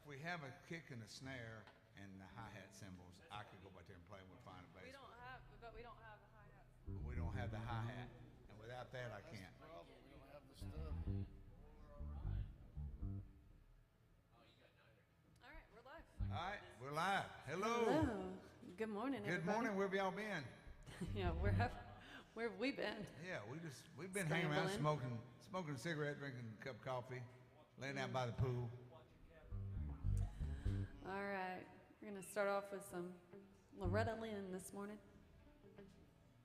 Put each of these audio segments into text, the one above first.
we have a kick and a snare and the hi-hat cymbals, I could go back there and play and we'd find a bass. We don't have a hi-hat. But we don't have the hi-hat, and without that, I can't. We don't have the stuff. All right, we're live. All right, we're live. Hello. Hello. Good morning, Good everybody. morning. Where have y'all been? Yeah, where have we been? Yeah, we've been hanging around, Scrambling. smoking a cigarette, drinking a cup of coffee, laying out by the pool. All right, we're gonna start off with some Loretta Lynn this morning.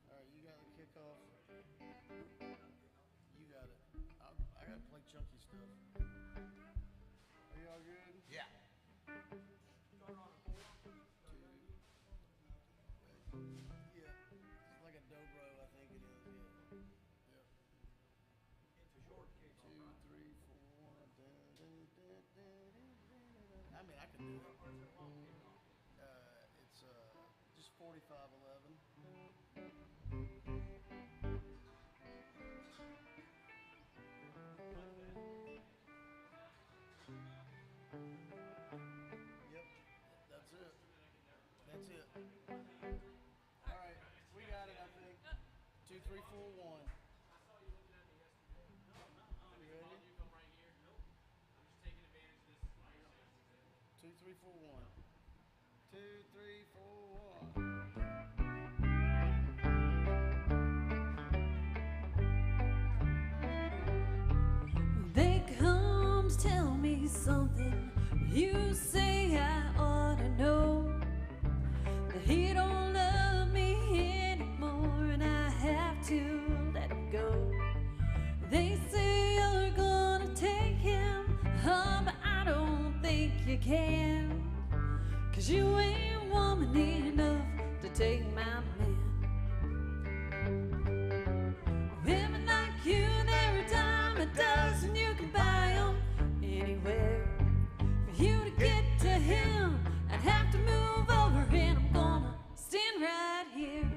All right, you got the kickoff. You got it. I gotta play chunky stuff. Are y'all good? Yeah. Yeah. It's like a dobro, I think it is. Yeah. It's a short kick. 2, 3, 4. I mean, I can do it. It's just 45-11. Yep, that's it. That's it. All right, we got it, I think. 2, 3, 4, 1. You ready? 2, 3, 4, 1. 2, 3, 4, 1. They come to tell me something you say I ought to know, that he don't love me anymore and I have to let him go. They say you're gonna take him, but I don't think you can, 'cause you ain't woman enough to take my man. Women like you, they're a dime a dozen, you can buy them anywhere. For you to get to him, I'd have to move over, and I'm gonna stand right here.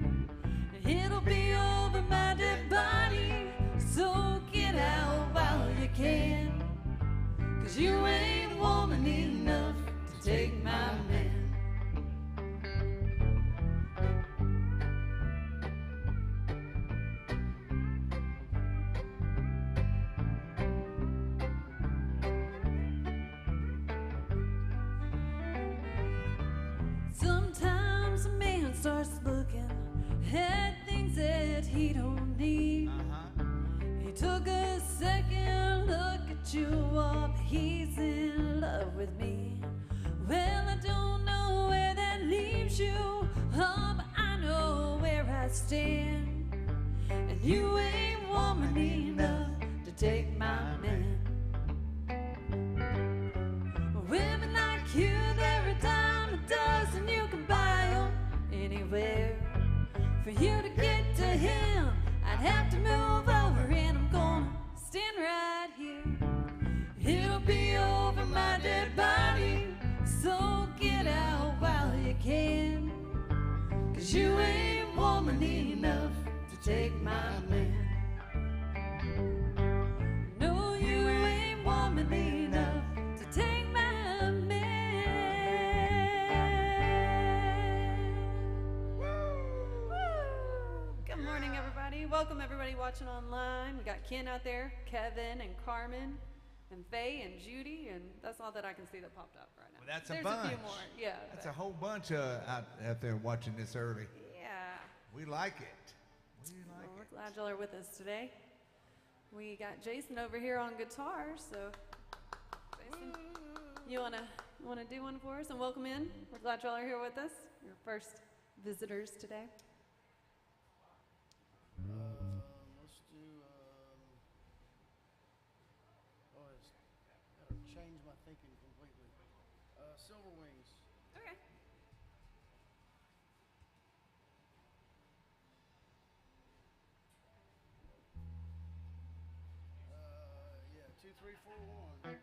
And it'll be over my dead body, so get out while you can, 'cause you ain't woman enough to take my man. Sometimes a man starts looking at things that he don't need. He took a second look at you, oh, but he's in love with me. Well, I don't know where that leaves you, oh, but I know where I stand. And you ain't woman enough to take my man. Women like you, they're a dime a dozen, you can buy them anywhere. For you to get to him, I'd have to move over, and I'm gonna stand right here. It'll be over my dead body, so get out while you can, 'cause you ain't woman enough to take my man. No, you ain't woman enough to take my man. Woo! Good morning, everybody. Welcome, everybody watching online. We got Ken out there, Kevin and Carmen and Faye and Judy, and that's all that I can see that popped up right now. Well, that's There's a bunch. a few more, yeah. That's but- a whole bunch out there watching this early. Yeah. We like it. We like Well, we're it. glad y'all are with us today. We got Jason over here on guitar, so Jason, you wanna do one for us and welcome in? We're glad y'all are here with us. Your first visitors today. Let's do, it's gotta change my thinking completely. Silver Wings. Okay. Yeah, 2, 3, 4, 1.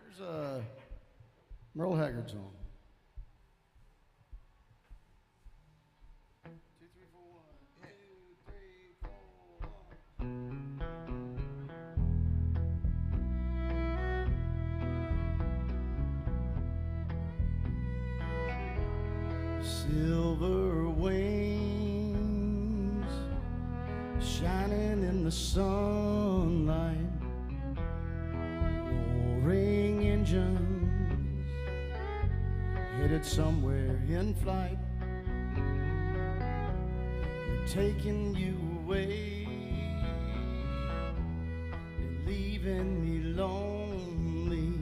Here's Merle Haggard song. 2, 3, 4, 1. 2, 3, 4, 1. Silver wings shining in the sunlight, roaring engines headed somewhere in flight. They're taking you away and leaving me lonely.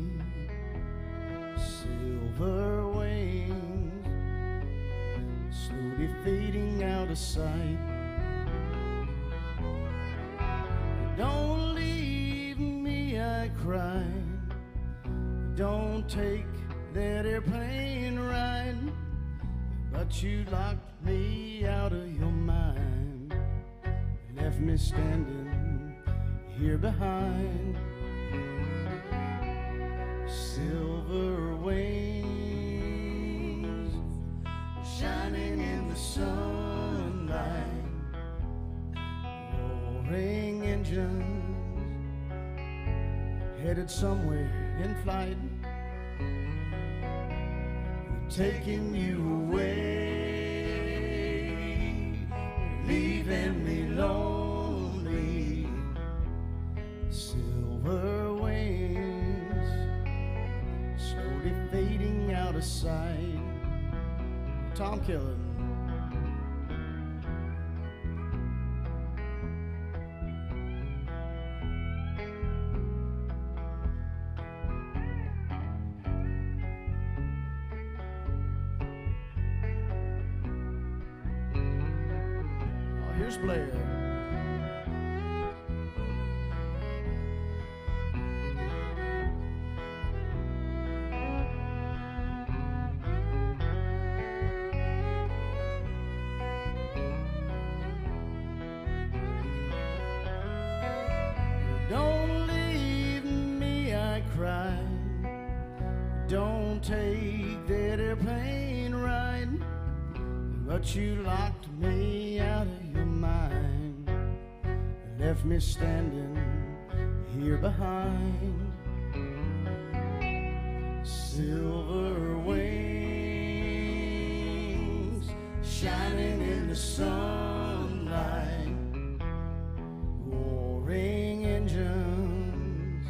Silver wings slowly fading out of sight. Don't leave me, I cried. Don't take that airplane ride. But you locked me out of your mind, left me standing here behind. Silver wings shining in the sunlight, roaring engines headed somewhere in flight. They're taking you away, leaving me lonely. Silver wings slowly fading out of sight. Tom Keller. Oh, here's Blair. Don't leave me, I cried. Don't take that airplane ride. But you locked me out of your mind, left me standing here behind. Silver wings shining in the sunlight, roaring engines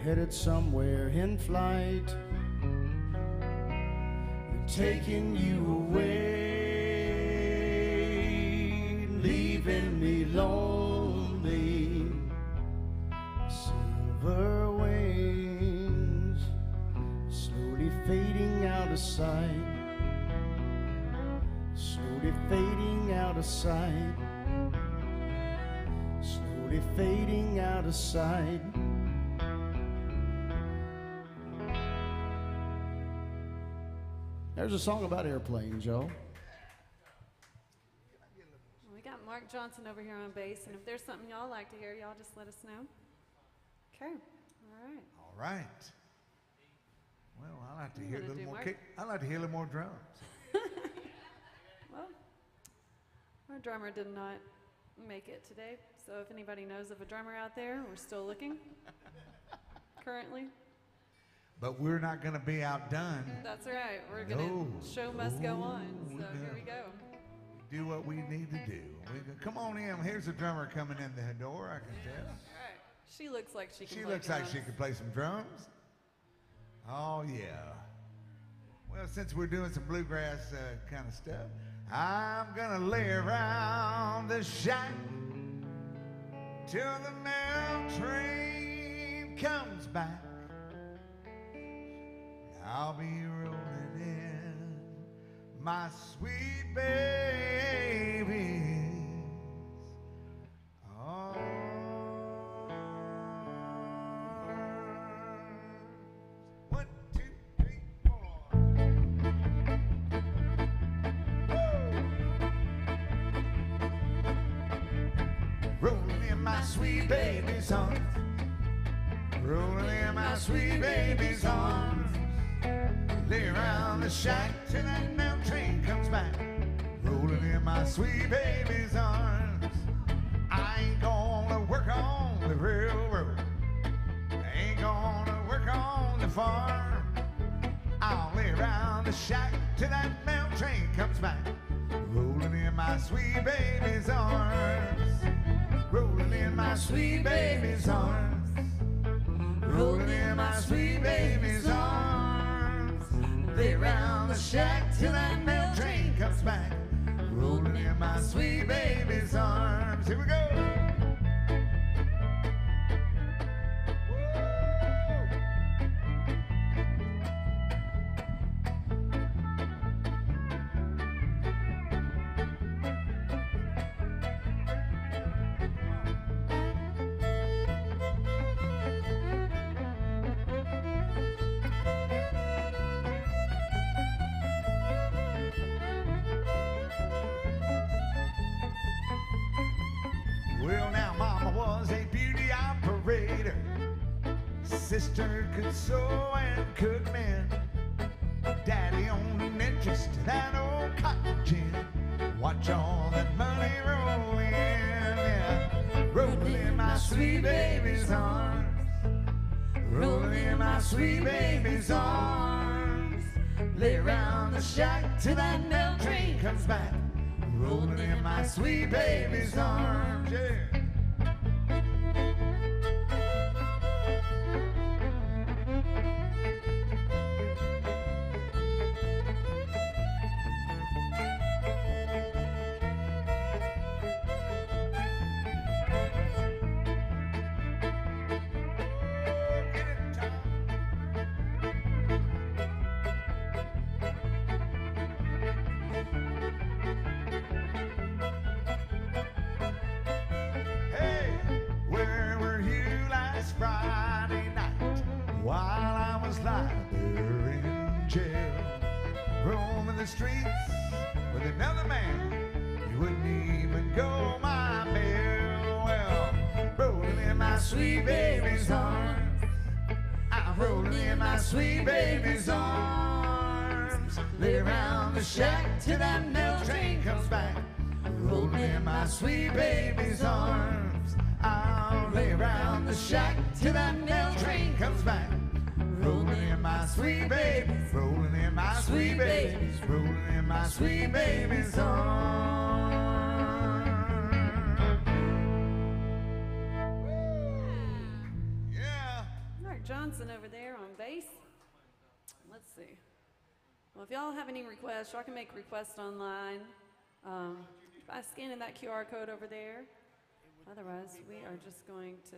headed somewhere in flight. They're taking you away, leaving me lonely. Silver wings slowly fading out of sight, slowly fading out of sight, slowly fading out of sight. There's a song about airplanes, Joe. We got Mark Johnson over here on bass, and if there's something y'all like to hear, y'all just let us know. Okay, all right. All right. Well, I like to You hear a wanna little do more Mark? kick. I like to hear a little more drums. Well, our drummer did not make it today, so if anybody knows of a drummer out there, we're still looking currently. But we're not going to be outdone. That's right. We're gonna No. show must go on. No, So here we go. Do what we need to do. Come on in. Here's a drummer coming in the door, I can tell. All right. She looks like she can. She play looks like she drums. could play some drums. Oh, yeah. Well, since we're doing some bluegrass kind of stuff, I'm going to lay around the shack till the mail train comes back. I'll be rolling in my sweet baby's arms. 1, 2, 3, 4. Woo! Rolling in my sweet baby's arms. Rolling in my sweet baby's arms. Lay around the shack till that mail train comes back. Rolling in my sweet baby's arms. I ain't gonna work on the railroad. I ain't gonna work on the farm. I'll lay around the shack till that mail train comes back, rolling in my sweet baby's arms, rolling in my sweet baby's arms, rolling in my sweet baby's arms. Lay round the shack till that mail train comes back, rolling in my sweet baby's arms. Here we go. Sister could sew and cook mend. Daddy owned an interest in that old cotton gin. Watch all that money roll in, yeah. Rolling in my sweet baby's arms, rolling in my sweet baby's arms. Lay around the shack till that mail train comes back, rolling in my sweet baby's arms, yeah. Streets with another man, you wouldn't even go my bill. Well, rolling in my sweet baby's arms, I'm rolling in my sweet baby's arms. Lay around the shack till that mail train comes back, rolling in my sweet baby's arms. I'll lay around the shack till that mail train comes back, rolling in my sweet baby, rolling in my sweet baby, rolling in my sweet baby's arms. Yeah. Mark Johnson over there on bass. Let's see. Well, if y'all have any requests, y'all can make requests online by scanning that QR code over there. Otherwise, we are just going to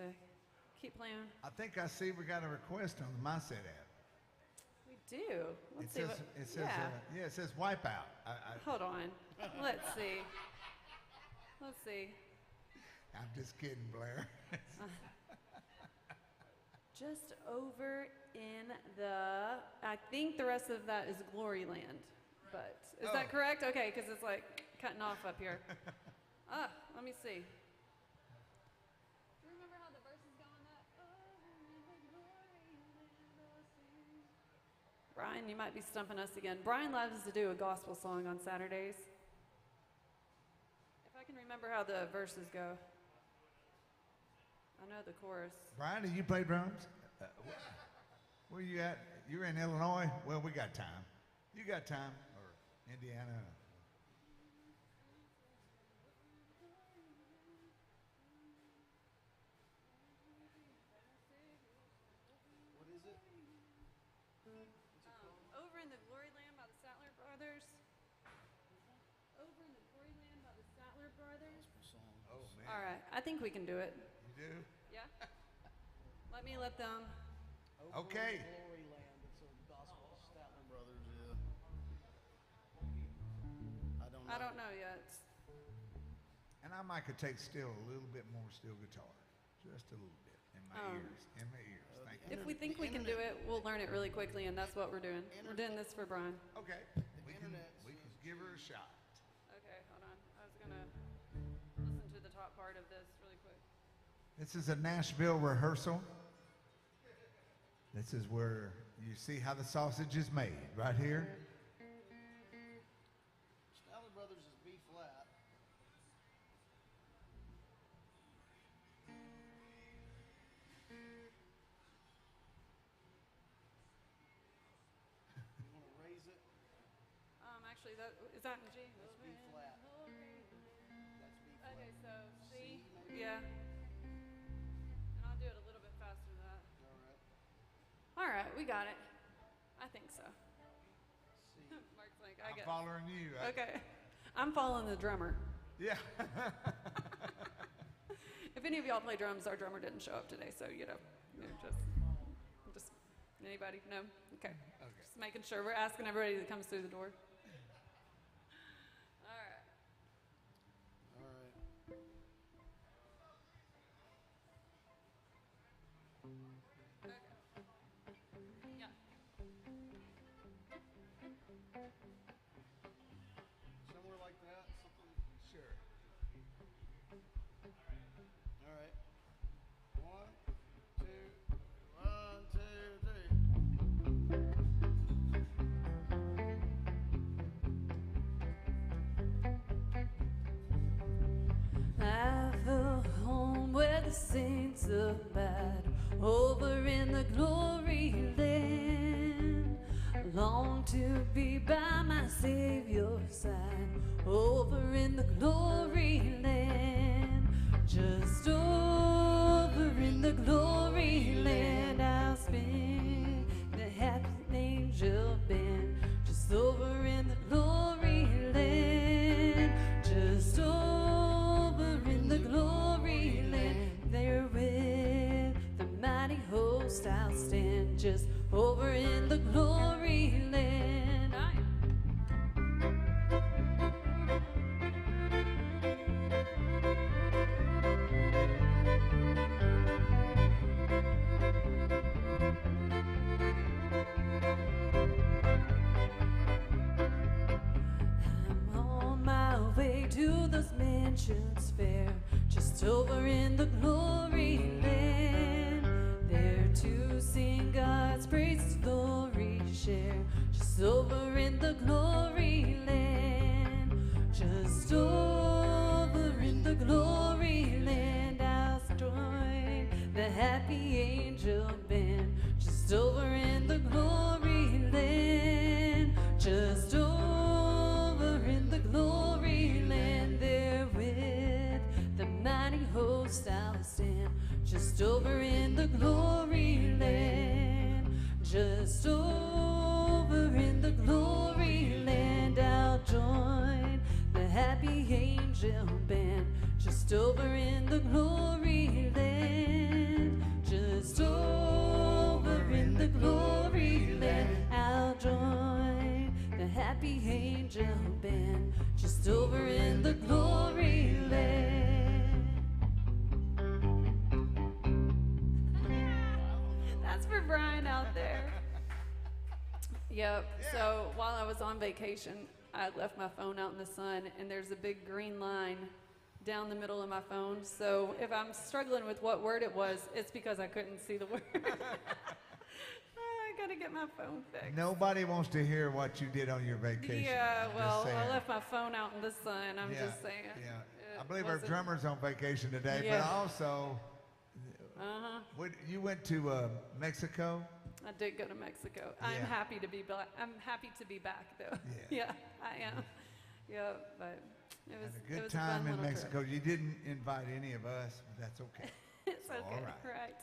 keep playing. I think I see we got a request on the MySet app. We do. Let's see what. It says, yeah, it says Wipeout. Hold on. Let's see. Let's see. I'm just kidding, Blair. Just over in the, I think the rest of that is Glory Land. But is that correct? Okay, because it's like cutting off up here. Let me see. Brian, you might be stumping us again. Brian loves to do a gospel song on Saturdays. If I can remember how the verses go. I know the chorus. Brian, do you play drums? Where you at? You're in Illinois? Well, we got time. You got time? Or Indiana? Over in the Glory Land by the Statler Brothers. Over in the Glory Land by the Statler Brothers. Oh, man. All right, I think we can do it. You do? Yeah? Let them. Okay. Glory Land. It's a gospel Statler Brothers, yeah. I don't know yet. And I might could take still a little bit more steel guitar. Just a little bit. In my ears. In my ears. Thank you. If we think we can do it, we'll learn it really quickly, and that's what we're doing. We're doing this for Brian. Okay. We can give her a shot. Okay, hold on. I was going to listen to the top part of this really quick. This is a Nashville rehearsal. This is where you see how the sausage is made, right here. Statler Brothers is B flat. You want to raise it? actually, is that in G? That's B flat. That's B flat. Okay, so C, maybe? yeah. And I'll do it a little bit faster than that. All right. All right, we got it. I think so. C. Mark's like, I'm following you. Okay. I'm following the drummer. Yeah. If any of y'all play drums, our drummer didn't show up today, so just anybody? No? Okay. Just making sure we're asking everybody that comes through the door. All right. Okay. Yeah. Somewhere like that. Something. Sure. All right. 1, 2, 3. I feel home where the saints abide, over in the glory land. Long to be by my Savior's side, over in the glory land. Just over in the glory land, I'll spend the happy angel band. Just over in the glory land, just over in the glory land. There with the mighty host I'll stand, just over in the glory land. I'm on my way to those mansions fair, just over in the glory land. There to sing God's praise, glory share, just over in the glory land. Just over in the glory land, I'll join the happy angel band. Just over in the glory land, just over in the glory land. There with the mighty host I'll stand, just over in the glory land. Just over in the glory land, I'll join the happy angel band. Just over in the glory land, just over in the glory land, I'll join the happy angel band. Just over in the glory land. That's for Brian out there. Yep. So while I was on vacation, I left my phone out in the sun, and there's a big green line down the middle of my phone. So if I'm struggling with what word it was, it's because I couldn't see the word. I gotta get my phone fixed. Nobody wants to hear what you did on your vacation. Yeah, I'm well, just saying. I left my phone out in the sun. I'm just saying. Yeah. It I believe our wasn't- drummer's on vacation today, Yeah. but also, you went to Mexico? I did go to Mexico. I'm Yeah. happy to be back. I'm happy to be back, though. Yeah. Yeah, I am. Yeah, but it was Had a good it was time a fun in little Mexico. Trip. You didn't invite any of us, but that's okay. It's okay. All right. Right.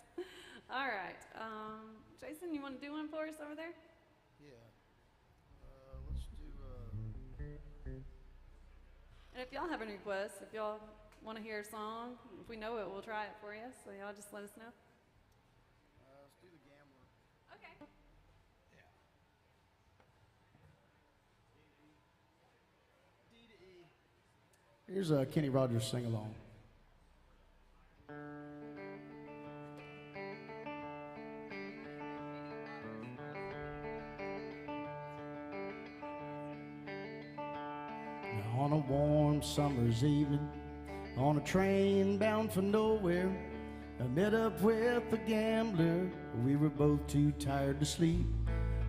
All right. Jason, you want to do one for us over there? Yeah. Let's do. And if y'all have any requests, if y'all want to hear a song, if we know it, we'll try it for you. So y'all just let us know. Let's do the Gambler. Okay. D to E. Here's a Kenny Rogers sing-along. Now on a warm summer's evening, on a train bound for nowhere, I met up with a gambler. We were both too tired to sleep,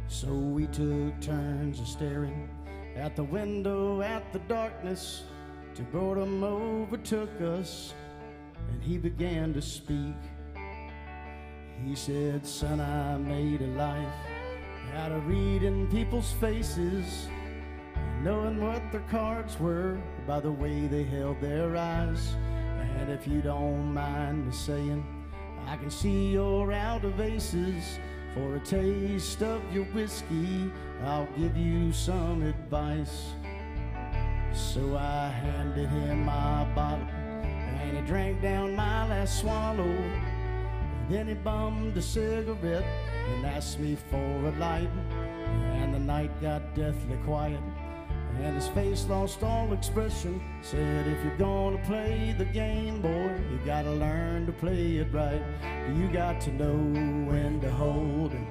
so we took turns of staring at the window at the darkness, till boredom overtook us, and he began to speak. He said, "Son, I made a life out of reading people's faces. knowing what their cards were by the way they held their eyes. And if you don't mind me saying, I can see you're out of aces. For a taste of your whiskey, I'll give you some advice. So I handed him my bottle, and he drank down my last swallow. And then he bummed a cigarette and asked me for a light. And the night got deathly quiet, and his face lost all expression. Said, if you're gonna play the game, boy, you gotta learn to play it right. You got to know when to hold 'em,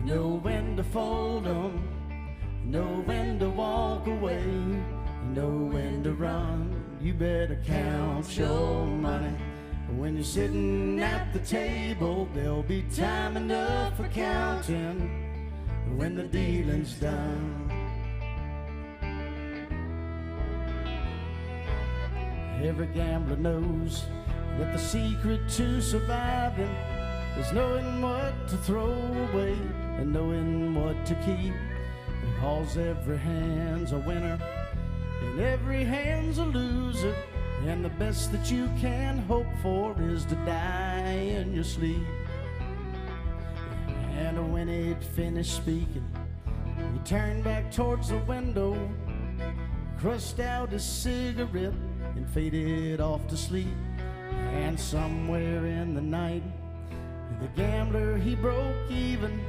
know when to fold 'em, know when to walk away, know when to run. You better count your money. When you're sitting at the table, there'll be time enough for counting when the dealing's done. Every gambler knows that the secret to surviving is knowing what to throw away and knowing what to keep. Because every hand's a winner and every hand's a loser, and the best that you can hope for is to die in your sleep. And when he'd finished speaking, he turned back towards the window, crushed out his cigarette, and faded off to sleep. And somewhere in the night, the gambler, he broke even.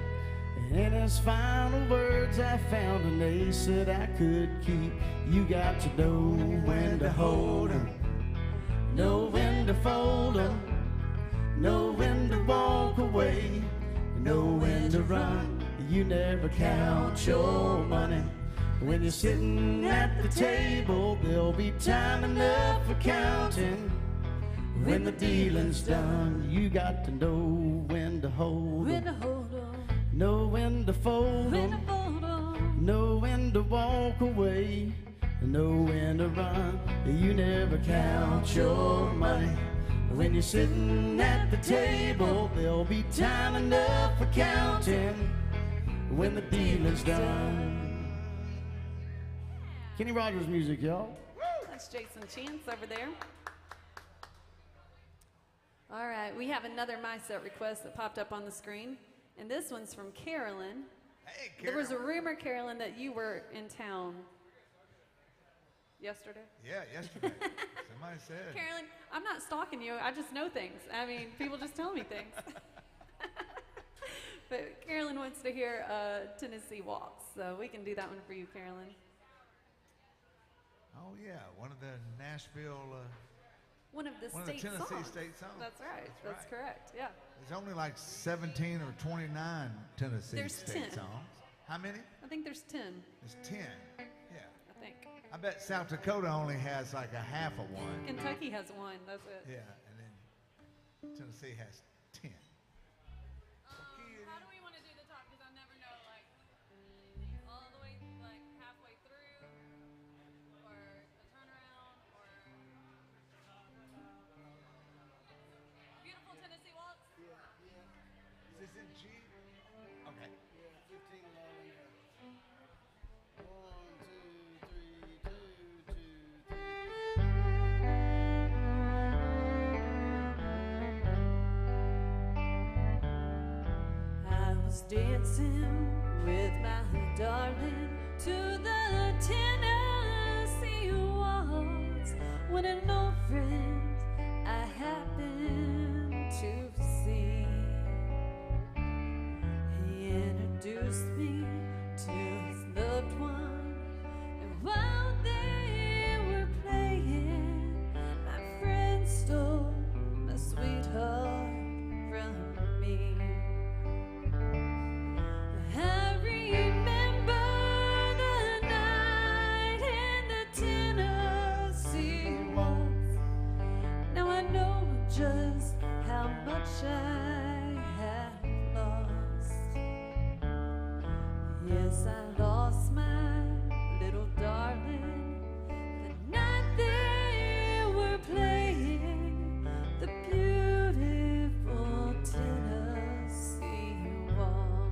And in his final words, I found an ace that I could keep. You got to know when to hold 'em, know when to fold 'em, know when to walk away, know when to run. You never count your money. When you're sitting at the table, there'll be time enough for counting when the dealing's done. You got to know when to hold 'em, know when to fold 'em, know when to walk away, know when to run. You never count your money. When you're sitting at the table, there'll be time enough for counting when the dealing's done. Kenny Rogers music, y'all. That's Jason Chance over there. All right, we have another My Set request that popped up on the screen, and this one's from Carolyn. Hey, Carolyn. There was a rumor, Carolyn, that you were in town yesterday. Yeah, yesterday. Somebody said. Carolyn, I'm not stalking you. I just know things. I mean, people just tell me things. But Carolyn wants to hear Tennessee Waltz, so we can do that one for you, Carolyn. Oh, yeah, one of the Nashville, One of the one of the state Tennessee songs. state songs. That's right. That's right. correct. Yeah. There's only like 17 or 29 Tennessee There's state 10. songs. How many? I think there's 10. There's 10. Yeah. I think. I bet South Dakota only has like a half of one. Kentucky has one. That's it. Yeah, and then Tennessee has 10. How do we want to do the top? Because I never know, like, all the way, like, halfway through, or a turnaround, or beautiful Tennessee Waltz. Is this in G? Okay. Yeah, 15 long. 1, 2, 3, 2, 2, 3. I was dancing with my darling to the Tennessee Waltz when an old friend I happened to see. He introduced me to his loved one, and while they were playing, my friend stole my sweetheart from me. I remember the night in the Tennessee Waltz. Now I know just how much I have lost. Yes, I lost my little darling the night they were playing the beautiful Tennessee Waltz.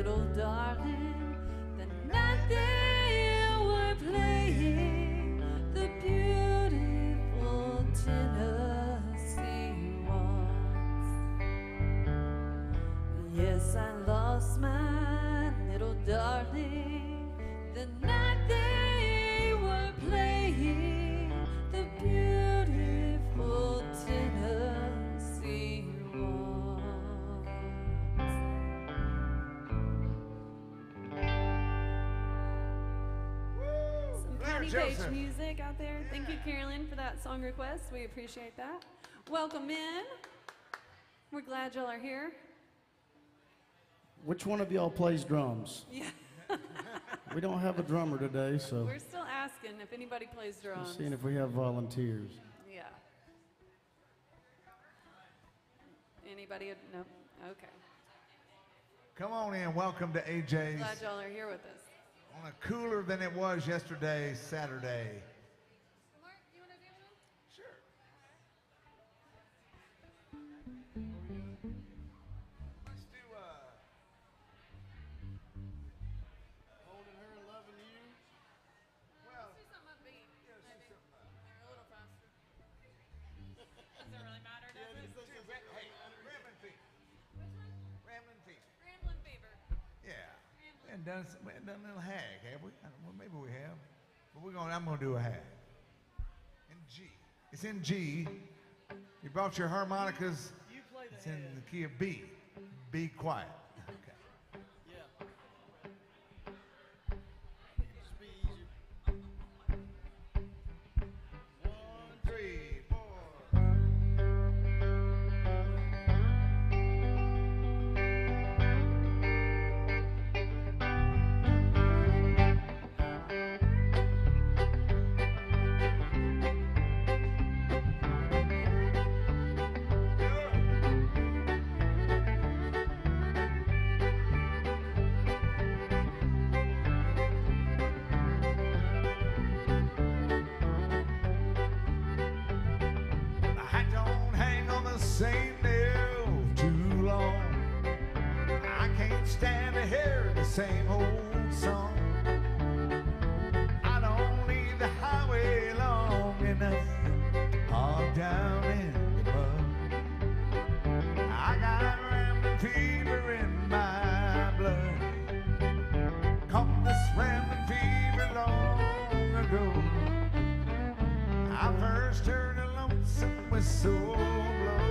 little darling, the night they were playing the beautiful Tennessee waltz. Yes, I lost my little darling the night they were playing the beautiful Tennessee waltz. Some Connie Page music out there. Thank you, Carolyn, for that song request. We appreciate that. Welcome in. We're glad y'all are here. Which one of y'all plays drums? Yeah. We don't have a drummer today, so We're still asking if anybody plays drums. seeing if we have volunteers. Yeah. Anybody? No? Okay. Come on in. Welcome to AJ's. Glad y'all are here with us. On a cooler than it was yesterday, Saturday. Mark, you want to do one? Sure. Let's do Holding her and loving you. well, Let's do something upbeat. yeah, let's do something. Or a little faster. Does it really matter, does it? Hey, Ramblin' Fever. Which one? Ramblin' Fever. Ramblin' Fever. Yeah. We hadn't done a little hag, have we? I don't know, maybe we have. But I'm gonna do a hag. In G. It's in G. You brought your harmonicas. You play the It's in the key of B. Be quiet. Okay. Yeah. Make it just be easier. 1, 3, 4. My hat don't hang on the same nail too long. I can't stand to hear the same old song. I don't leave the highway long enough to hog down in the mud. I got rambling fever in my blood. Caught this rambling fever long ago. I first heard a lonesome whistle blow.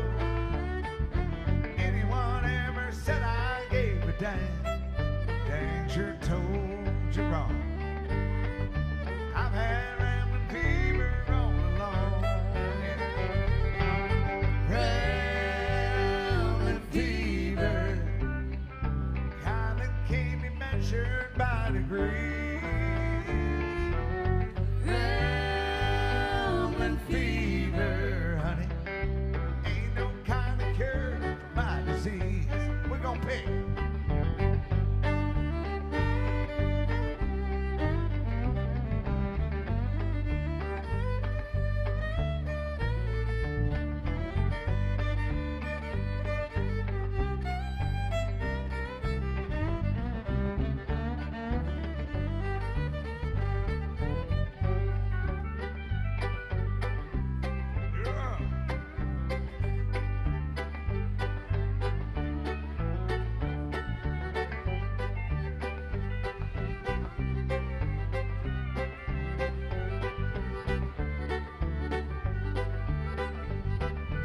Anyone ever said I gave a dang? Dang sure told you wrong. I've had rambling fever all along. Rambling fever, kind that can't be measured by degrees. Rambling fever, honey, ain't no kind of cure for my disease. We're gonna pick. Yeah.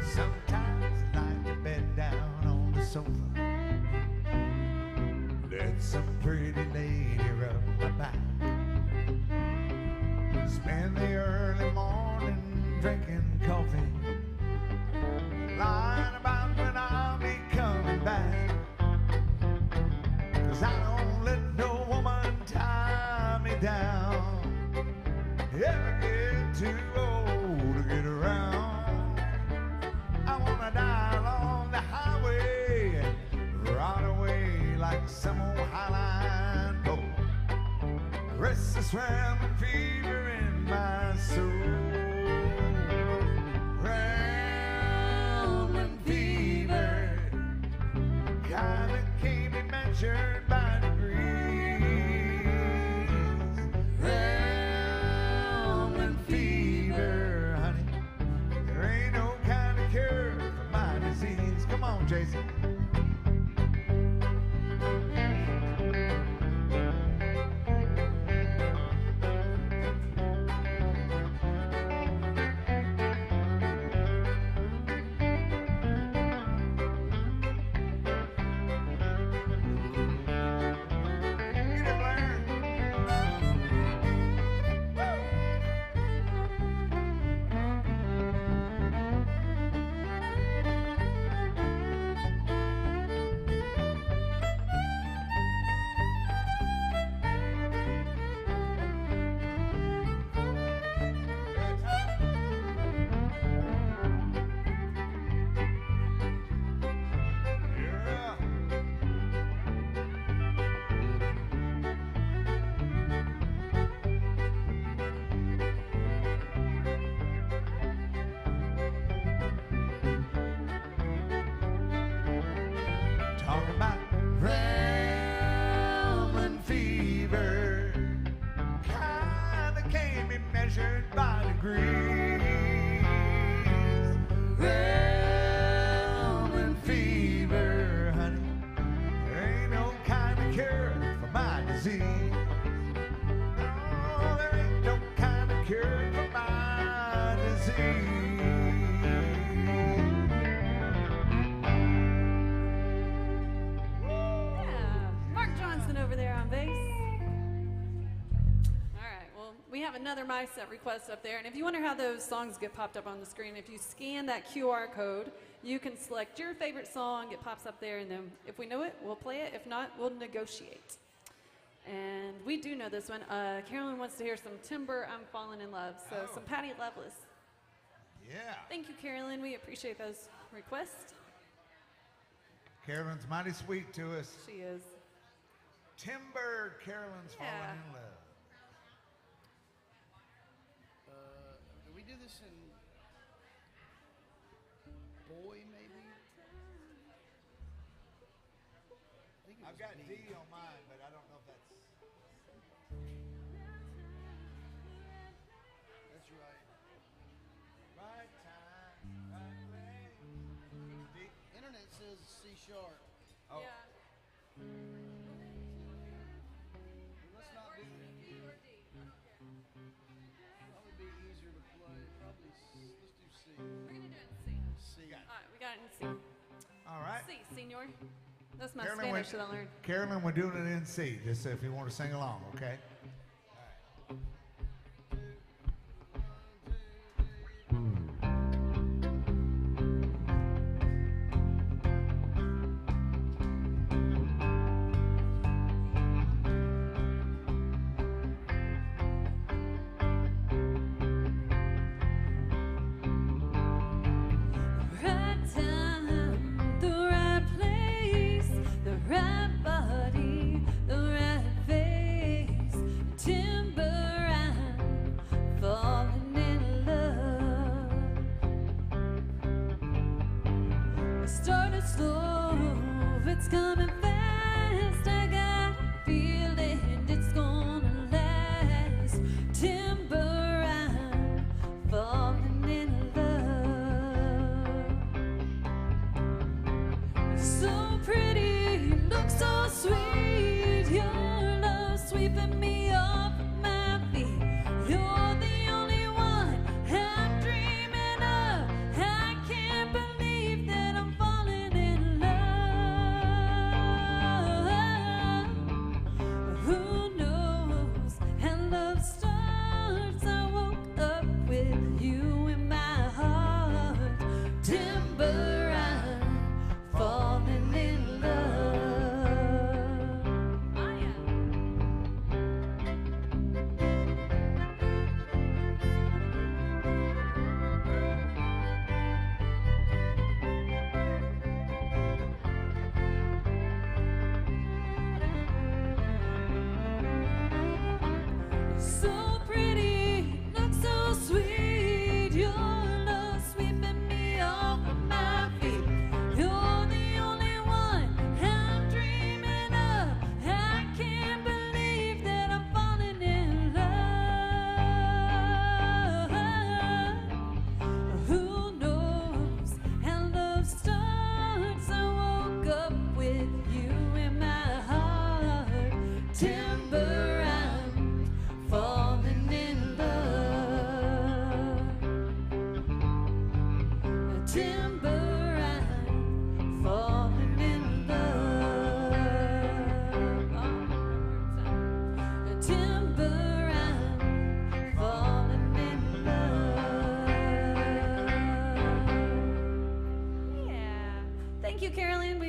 Sometimes I like to bed down on the sofa. Let some pretty lady rub my back. Spend the early morning drinking coffee, lying about when I'll be coming back. 'Cause I don't let no woman tie me down. Ever get too old to get around. I wanna die along the highway, ride away like some old highline pole. Restless rambling fever in my soul. Rambling fever, kind that can't be measured by measured by degrees. Roman fever, honey, there ain't no kind of cure for my disease. No, there ain't no kind of cure for my disease. Over there on bass. All right, well, we have another My Set request up there, and if you wonder how those songs get popped up on the screen, if you scan that QR code, you can select your favorite song. It pops up there, and then if we know it, we'll play it. If not, we'll negotiate. And we do know this one. Carolyn wants to hear some Timber, I'm Falling in Love, so some Patty Loveless. Yeah. Thank you, Carolyn. We appreciate those requests. Carolyn's mighty sweet to us. She is. Timber, Carolyn's falling in love. Do we do this in boy, maybe? I think I've got D on mine, but I don't know if that's... That's right. Right time, right place. D. Internet says C sharp. Oh. Yeah. Let's not do it. Probably be easier to play. Probably let's do C. We're going to do it in C. C. All right, we got it in C. All right. C, senor. That's my Carolyn, Spanish that I learned. Carolyn, we're doing it in C, just if you want to sing along, okay?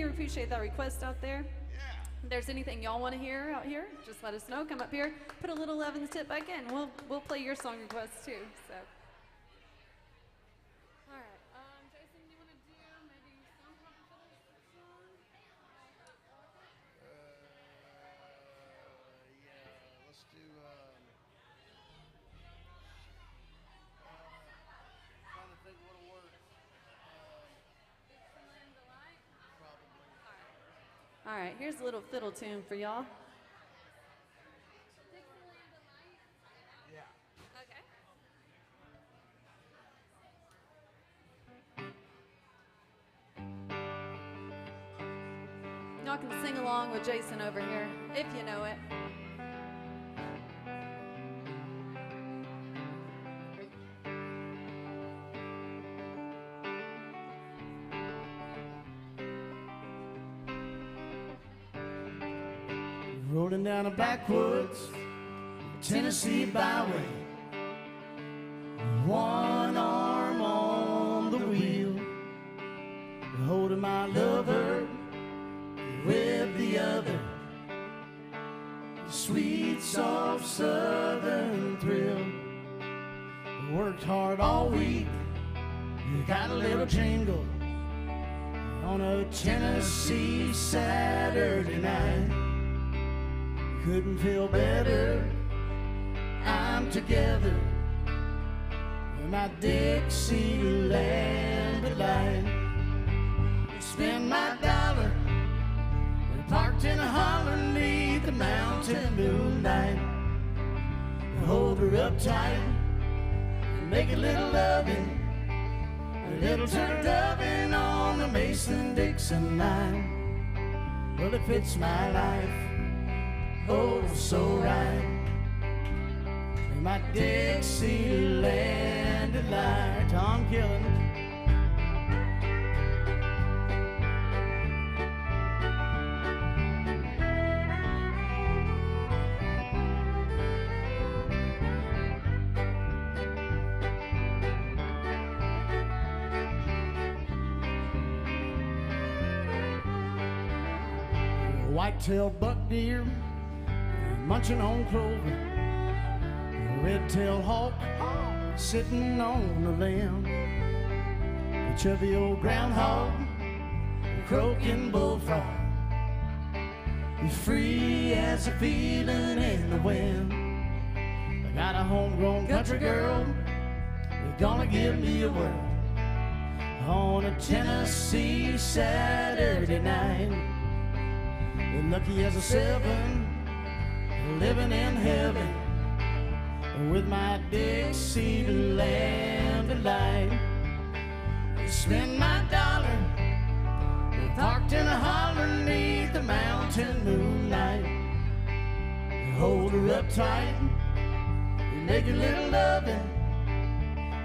Appreciate that request out there. Yeah. If there's anything y'all want to hear out here, just let us know. Come up here, put a little love in the tip back in. We'll play your song requests too. So. All right. Jason, you want to do maybe some Papa Fiddle song? Yeah. Let's do. Trying to think what'll work. All right, here's a little fiddle tune for y'all. Yeah. Okay. Y'all can sing along with Jason over here, if you know it. Rolling down a backwoods Tennessee byway, one arm on the wheel, holding my lover with the other, sweet soft southern thrill. Worked hard all week, got a little jingle on a Tennessee Saturday night. Couldn't feel better, I'm together in my Dixieland delight. Spend my dollar, parked in a holler neath the mountain moonlight. Hold her up tight, make a little loving, a little turn doving on the Mason-Dixon line. Well, it fits my life, oh, so right. In my Dixieland delight. Tom Killen. White-tailed buck deer munching on clover, a red-tailed hawk sitting on the limb, a chubby old groundhog, a croaking bullfrog, as free as a feeling in the wind. I got a homegrown country girl, they're gonna give me a whirl on a Tennessee Saturday night. And lucky as a seven, living in heaven with my Dixieland delight. Spend my dollar, parked in a holler neath the mountain moonlight. Hold her up tight, make a little loving,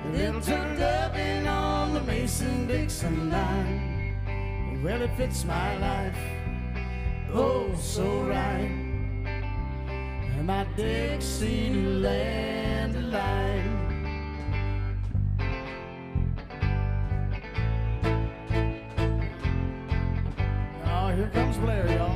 a little turn doving on the Mason-Dixon line. Well, it fits my life, oh, so right. My Dixieland delight. Oh, here comes Blair, y'all.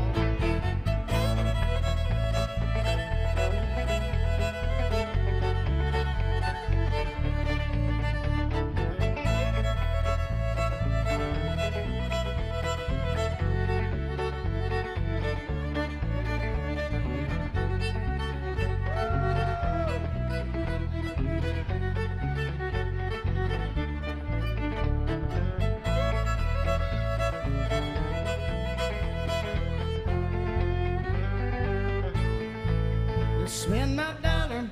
Spend my dollar,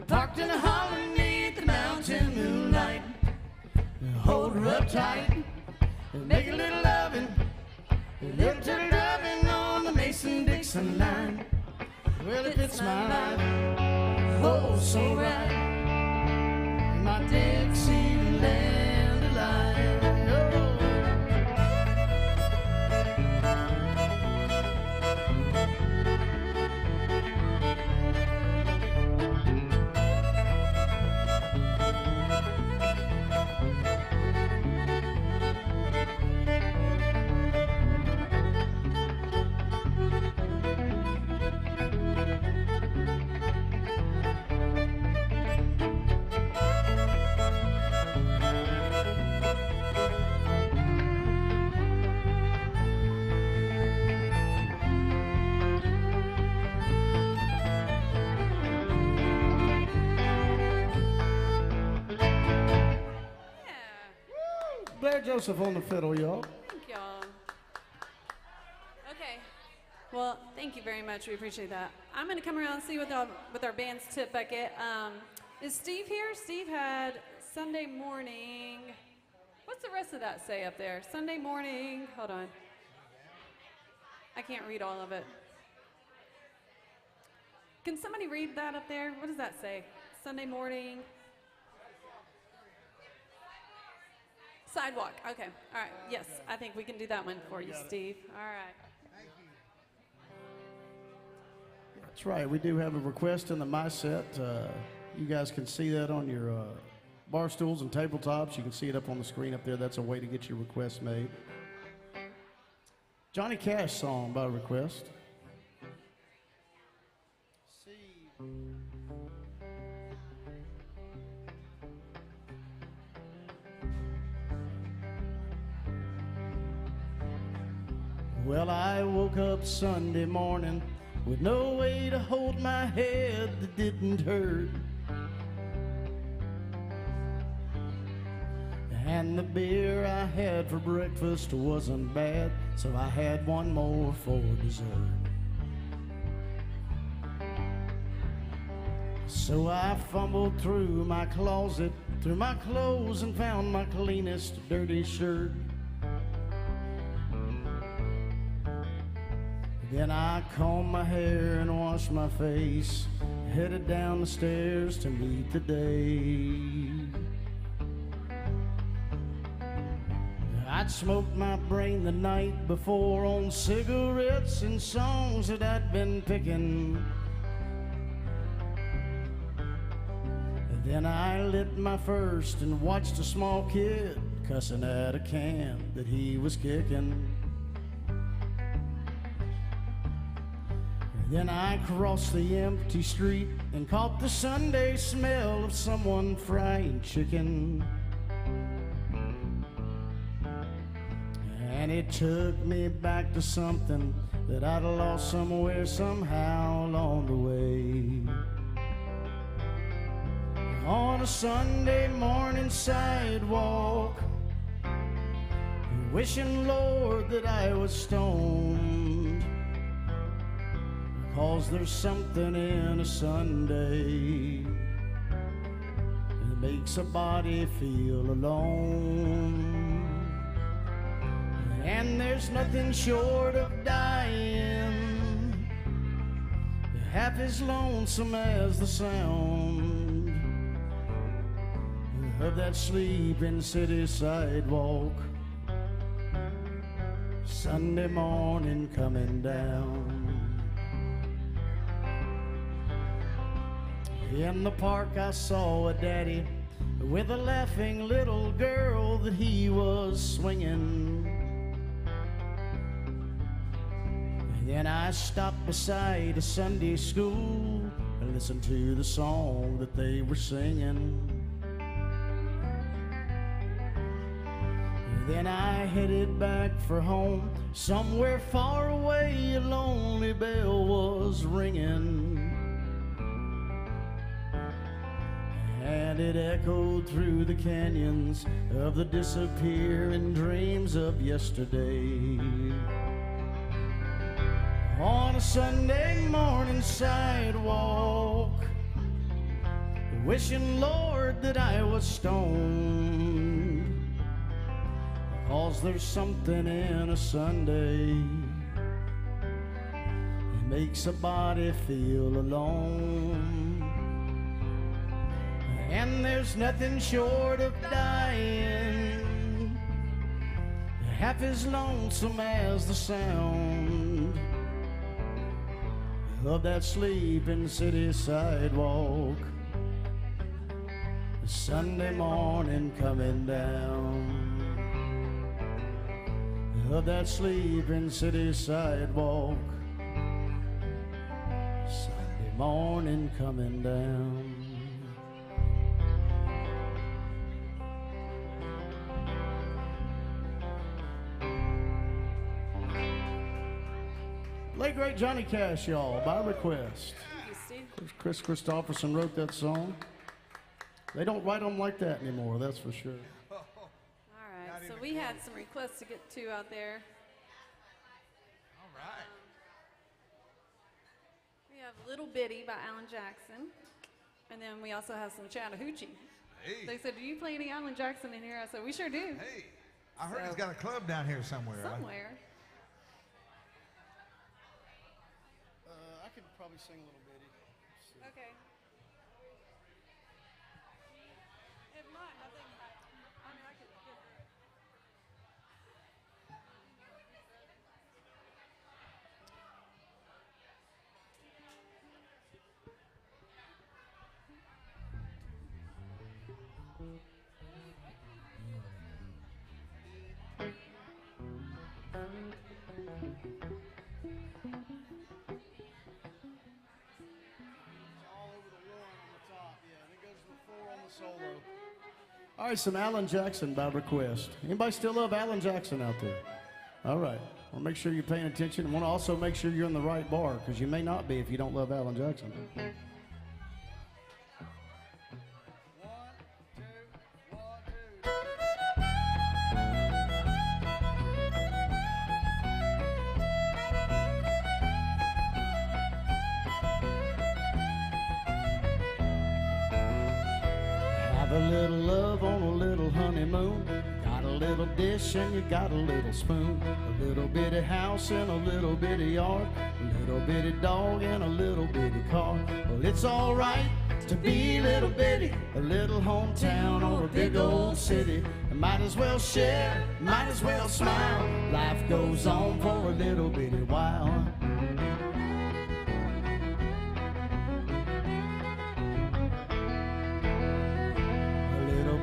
parked in a holler neath the mountain moonlight. Hold her up tight, make a little loving, a little turn loving on the Mason-Dixon line. Well, it fits my life, oh, so right. My Dixieland delight. Oh. Blair Joseph on the fiddle, y'all. Thank y'all. Okay. Well, thank you very much. We appreciate that. I'm going to come around and see with our band's tip bucket. Is Steve here? Steve had Sunday morning. What's the rest of that say up there? Sunday morning. Hold on. I can't read all of it. Can somebody read that up there? What does that say? Sunday morning. Sidewalk. Okay. All right. Yes, I think we can do that one for you, Steve. All right. That's right. We do have a request in the My Set. You guys can see that on your bar stools and tabletops. You can see it up on the screen up there. That's a way to get your request made. Johnny Cash song by request. Well, I woke up Sunday morning with no way to hold my head that didn't hurt. And the beer I had for breakfast wasn't bad, so I had one more for dessert. So I fumbled through my closet, through my clothes, and found my cleanest dirty shirt. Then I combed my hair and washed my face, headed down the stairs to meet the day. I'd smoked my brain the night before on cigarettes and songs that I'd been picking. Then I lit my first and watched a small kid cussing at a can that he was kicking. Then I crossed the empty street and caught the Sunday smell of someone frying chicken. And it took me back to something that I'd lost somewhere, somehow along the way. On a Sunday morning sidewalk, wishing, Lord, that I was stoned. 'Cause there's something in a Sunday that makes a body feel alone. And there's nothing short of dying half as lonesome as the sound of that sleeping city sidewalk Sunday morning coming down. In the park I saw a daddy with a laughing little girl that he was swinging. Then I stopped beside a Sunday school and listened to the song that they were singing. Then I headed back for home. Somewhere far away a lonely bell was ringing. And it echoed through the canyons of the disappearing dreams of yesterday. On a Sunday morning sidewalk, wishing, Lord, that I was stoned. 'Cause there's something in a Sunday that makes a body feel alone. And there's nothing short of dying half as lonesome as the sound of that sleeping city sidewalk Sunday morning coming down. Of that sleeping city sidewalk Sunday morning coming down. Late great Johnny Cash, y'all, by request. Thank you, Steve. Chris Christopherson wrote that song. They don't write them like that anymore, that's for sure. All right, so we had some requests to get to out there. All right. We have Little Bitty by Alan Jackson. And then we also have some Chattahoochee. Hey. They said, do you play any Alan Jackson in here? I said, we sure do. Hey, I heard he's got a club down here somewhere. Somewhere. could probably sing a little bitty. Okay. If not, nothing. I mean, I could get. All right, some Alan Jackson by request. Anybody still love Alan Jackson out there? All right. Well, make sure you're paying attention. And want to also make sure you're in the right bar, because you may not be if you don't love Alan Jackson. Have a little love on a little honeymoon. Got a little dish and you got a little spoon. A little bitty house and a little bitty yard. A little bitty dog and a little bitty car. Well, it's all right to be little bitty. A little hometown or a big old city. Might as well share, might as well smile. Life goes on for a little bitty while.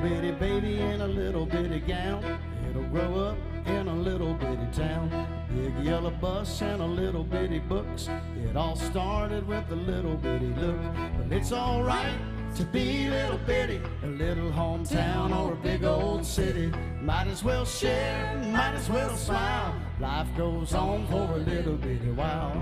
Bitty baby in a little bitty gown. It'll grow up in a little bitty town. Big yellow bus and a little bitty books. It all started with a little bitty look. But it's all right to be little bitty. A little hometown or a big old city. Might as well share, might as well smile. Life goes on for a little bitty while.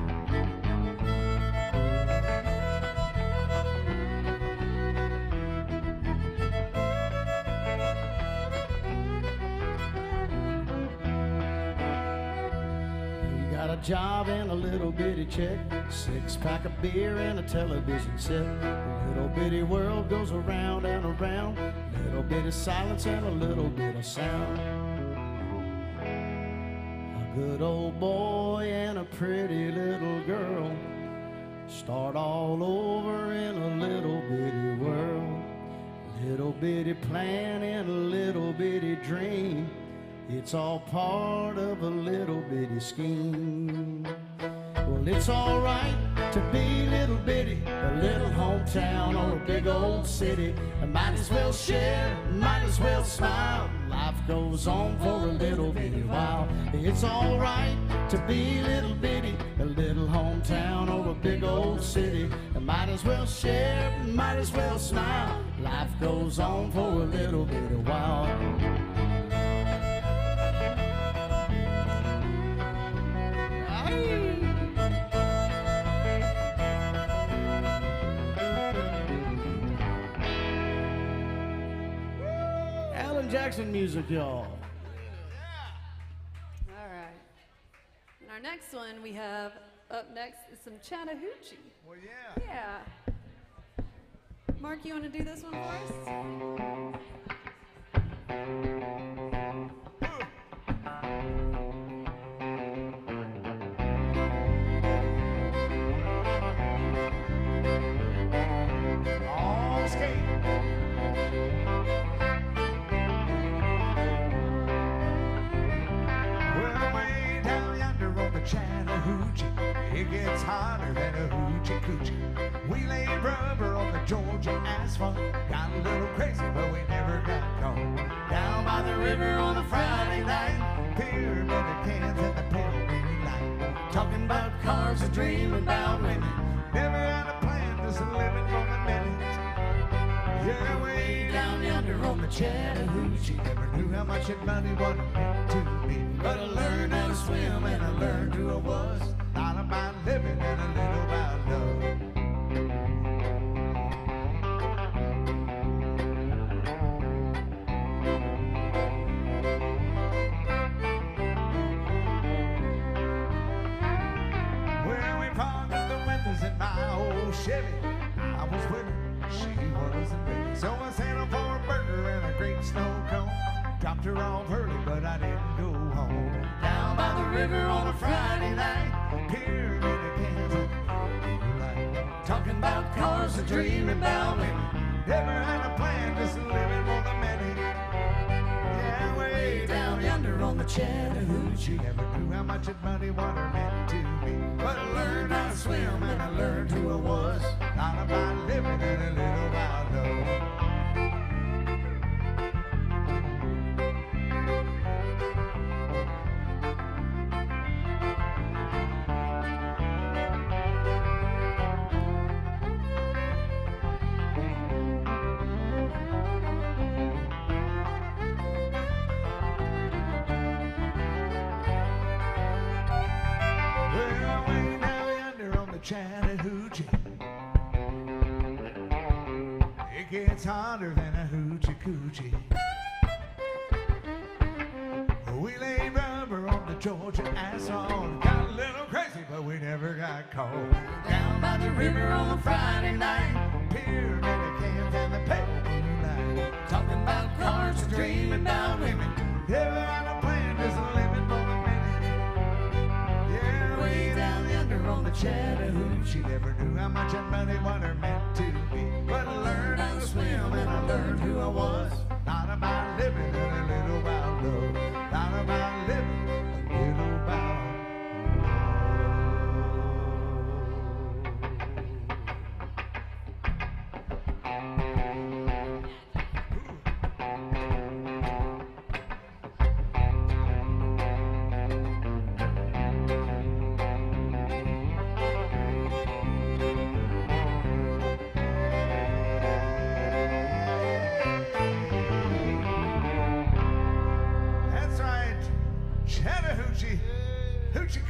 Job and a little bitty check, 6-pack of beer and a television set. A little bitty world goes around and around. Little bit of silence and a little bit of sound. A good old boy and a pretty little girl start all over in a little bitty world. Little bitty plan and a little bitty dream. It's all part of a little bitty scheme. Well, it's all right to be little bitty. A little hometown or a big old city. I might as well share, might as well smile. Life goes on for a little bitty while. It's all right to be little bitty. A little hometown or a big old city. I might as well share, might as well smile. Life goes on for a little bitty while. Alan Jackson music, y'all. All right. And our next one we have up next is some Chattahoochee. Well, yeah. Yeah. Mark, you want to do this one for us? On skate. Well, way down yonder on the Chattahoochee, it gets hotter than a hoochie coochie. We laid rubber on the Georgia asphalt, got a little crazy, but we never got caught. Down by the river on a Friday night, pyramid of cans and the pale green light. Talking about cars and dreaming about women. Never had a plan, just living for the minute. Yeah, way down yonder on the Chattahoochee. Never knew how much it money what it meant to me. But I learned how to swim and I learned who I was. All about living and a little about love. Well, we fogged up the windows in my old Chevy. I was with her, she wasn't ready. So I settled for a burger and a great snow cone. Dropped her off early, but I didn't go home. Down by the river on a Friday night, pyramid of cans. Talking about cars and dreaming about women. Never had a plan, just living for the minute. Yeah, way down yonder on the Chattahoochee. Never knew how much muddy water meant to me. But I learned how to swim and I learned who I was. Not about living in a little wild love. Chattahoochee. It gets hotter than a hoochie coochie. We laid rubber on the Georgia asphalt. Got a little crazy, but we never got caught. Down by the river on a Friday night, pyramid camps and the pale moonlight. Talking about cars and dreaming about women. Never had a plan, just living for a minute. Yeah, way down yonder on the Chattahoochee. Never knew how much muddy water meant to me. But I learned how to swim and I learned who I was. Not about living in a little wild love. Not about living a little wild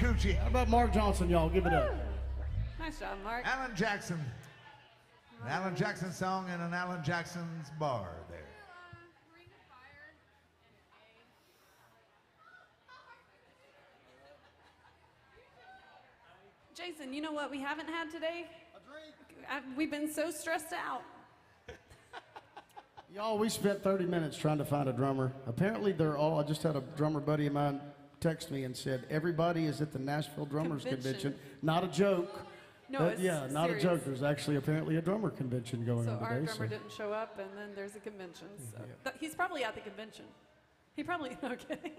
Coochie. How about Mark Johnson, y'all? Give it up. Nice job, Mark. Alan Jackson. An Alan Jackson song in an Alan Jackson's bar there. Jason, you know what we haven't had today? A drink. We've been so stressed out. Y'all, we spent 30 minutes trying to find a drummer. Apparently they're all, I just had a drummer buddy of mine text me and said, everybody is at the Nashville Drummers Convention. Not a joke. No, but it's yeah, not serious. a joke. There's actually apparently a drummer convention going on So our today. drummer didn't show up, and then there's a convention. So he's probably at the convention. He probably, no kidding.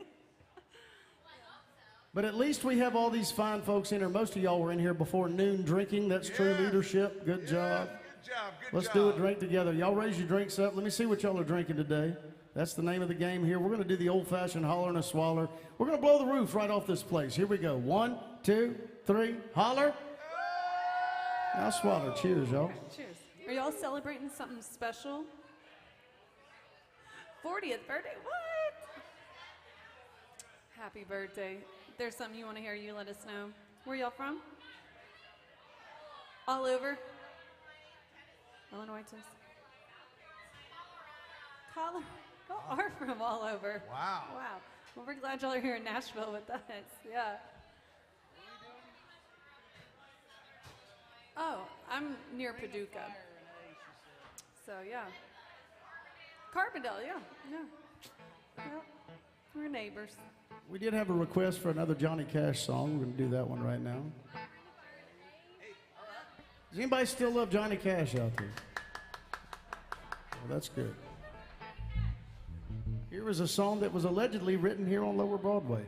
But at least we have all these fine folks in here. Most of y'all were in here before noon drinking. That's true leadership. Good job. Good job. Let's do a drink together. Y'all raise your drinks up. Let me see what y'all are drinking today. That's the name of the game here. We're going to do the old-fashioned holler and a swaller. We're going to blow the roof right off this place. Here we go. 1, 2, 3, holler. Now swaller. Cheers, y'all. Cheers. Are y'all celebrating something special? 40th birthday? What? Happy birthday. If there's something you want to hear, you let us know. Where y'all from? All over? Illinois, Texas. Colorado. Y'all are from all over. Wow. Wow. Well, we're glad y'all are here in Nashville with us. Yeah. Oh, I'm near Paducah. So, yeah. Carbondale, yeah. Well, we're neighbors. We did have a request for another Johnny Cash song. We're going to do that one right now. Does anybody still love Johnny Cash out there? Well, that's good. Here is a song that was allegedly written here on Lower Broadway.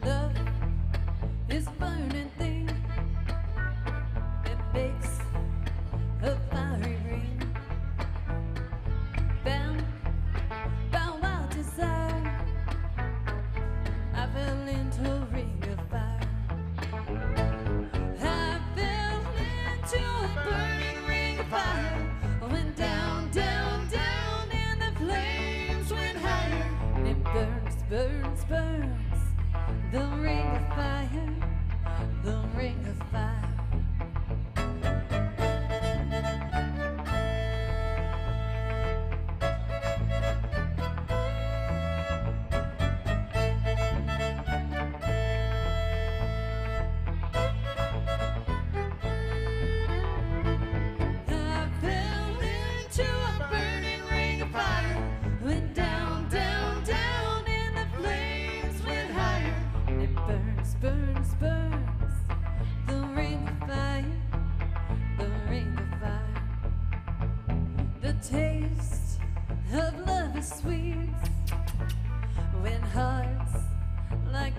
Love is a burning thing. It makes a fiery ring. Bound by wild desire, I fell into a ring of fire. I fell into a burning ring of fire. I went down, down, down, and the flames went higher. And it burns, burns, burns. The ring of fire, the ring of fire.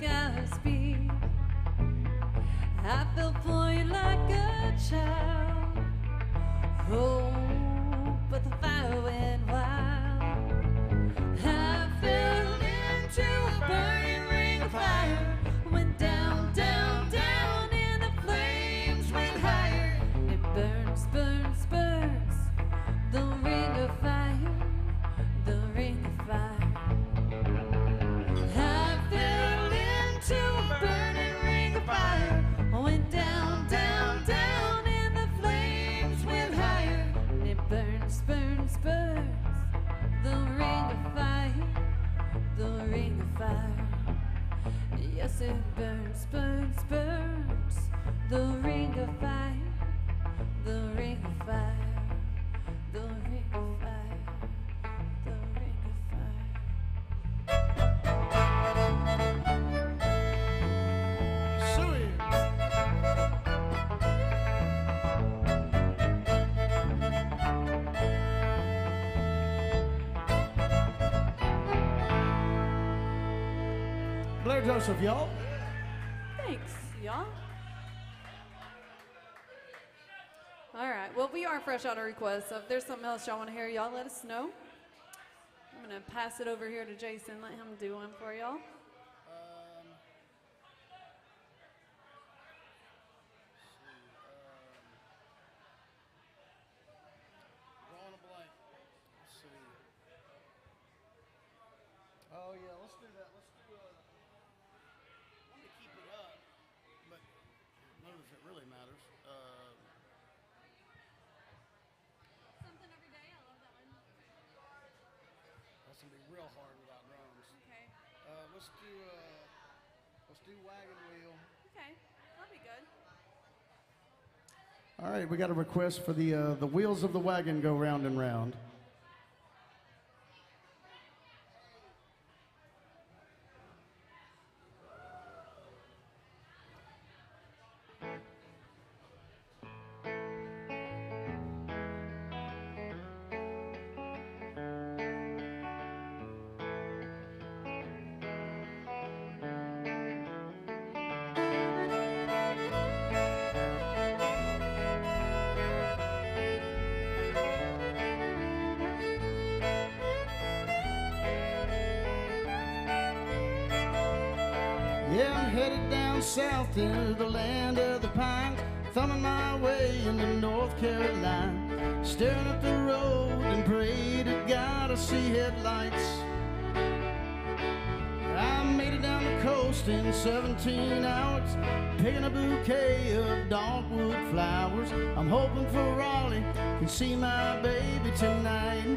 like our speed. I fell for you like a child. Oh, but the fire went wild. I fell into a burning ring of fire. Went down, down, down, and the flames went higher. It burns, burns, burns. The ring of fire, the ring of fire. I fell into a burning ring of fire. Went down, down, down, and the flames went higher. It burns, burns, burns. The ring of fire, the ring of fire. Yes, it burns, burns, burns. The ring of fire, the ring of fire. The ring of fire, the ring of fire. Suey. Blair Joseph, y'all. Thanks, y'all. All right, well, we are fresh out of requests, so if there's something else y'all want to hear, y'all let us know. I'm going to pass it over here to Jason, let him do one for y'all. Drawing a blank. Let's see. Oh, yeah, let's do that. Let's do let me keep it up, but none of it really matters. Something every day, I love that one. That's gonna be real hard without drums. Okay, Let's do Wagon Wheel. okay, that'll be good. All right, we got a request for the wheels of the wagon go round and round. Yeah, I'm headed down south into the land of the pines, thumbing my way into North Carolina, staring at the road and pray to God I see headlights. I made it down the coast in 17 hours, picking a bouquet of dogwood flowers. I'm hoping for Raleigh can see my baby tonight.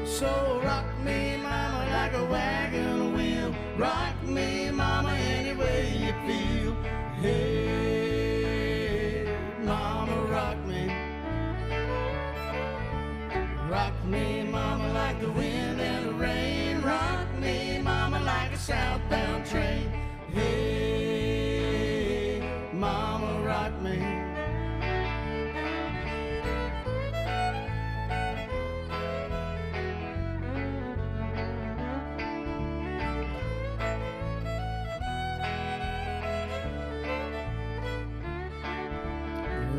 So rock me, mama, like a wagon wheel. Rock me, mama, any way you feel. Hey, mama, rock me. Rock me, mama, like the wind and the rain. Rock me, mama, like a southbound train. Hey, mama, rock me.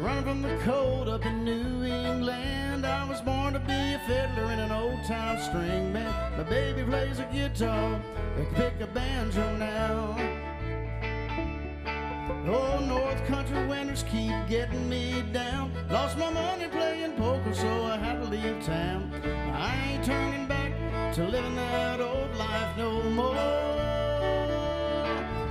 Running from the cold up in New England, I was born to be a fiddler in an old-time string band. My baby plays a guitar, I can pick a banjo now. Oh, North Country winters keep getting me down. Lost my money playing poker, so I had to leave town. I ain't turning back to living that old life no more.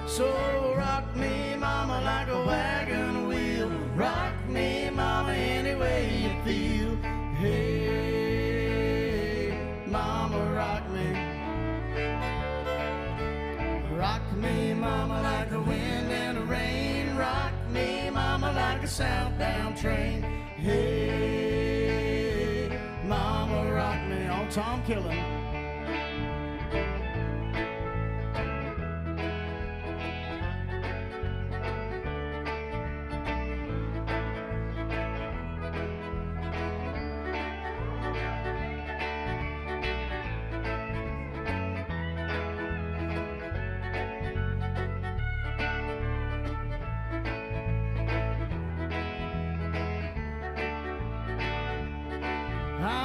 So rock me, mama, like a wagon wheel. Rock me, mama, any way you feel. Hey, mama, rock me. Rock me, mama, like the wind and the rain. Rock me, mama, like a southbound train. Hey, mama, rock me. On Tom Killen.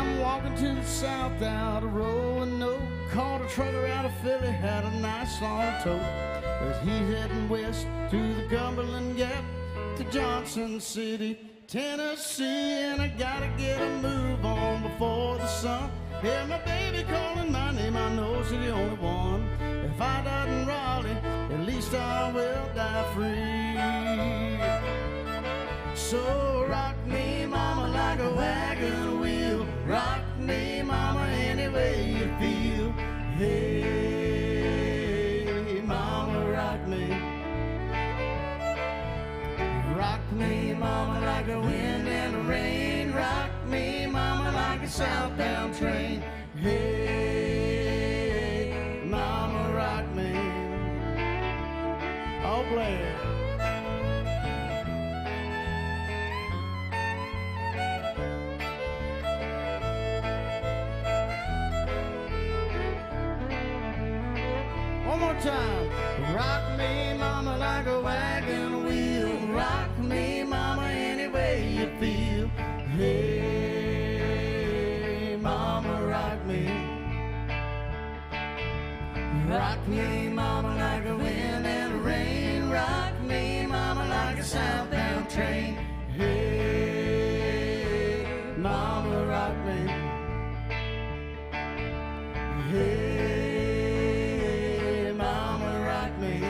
I'm walking to the south out of Roanoke. Caught a trucker out of Philly, had a nice long tow. As he's heading west through the Cumberland Gap to Johnson City, Tennessee. And I gotta get a move on before the sun. Hear my baby calling my name, I know she's the only one. If I die in Raleigh, at least I will die free. So rock me, mama, like a wagon wheel. Rock me, mama, any way you feel. Hey, mama, rock me. Rock me, mama, like the wind and the rain. Rock me, mama, like a southbound train. Hey, mama, rock me. Oh, Blair. One more time. Rock me, mama, like a wagon wheel. Rock me, mama, any way you feel. Hey, mama, rock me. Rock me, mama, like the wind and the rain. Rock me, mama, like a southbound train. Hey, mama, rock me. Hey, mama, rock me.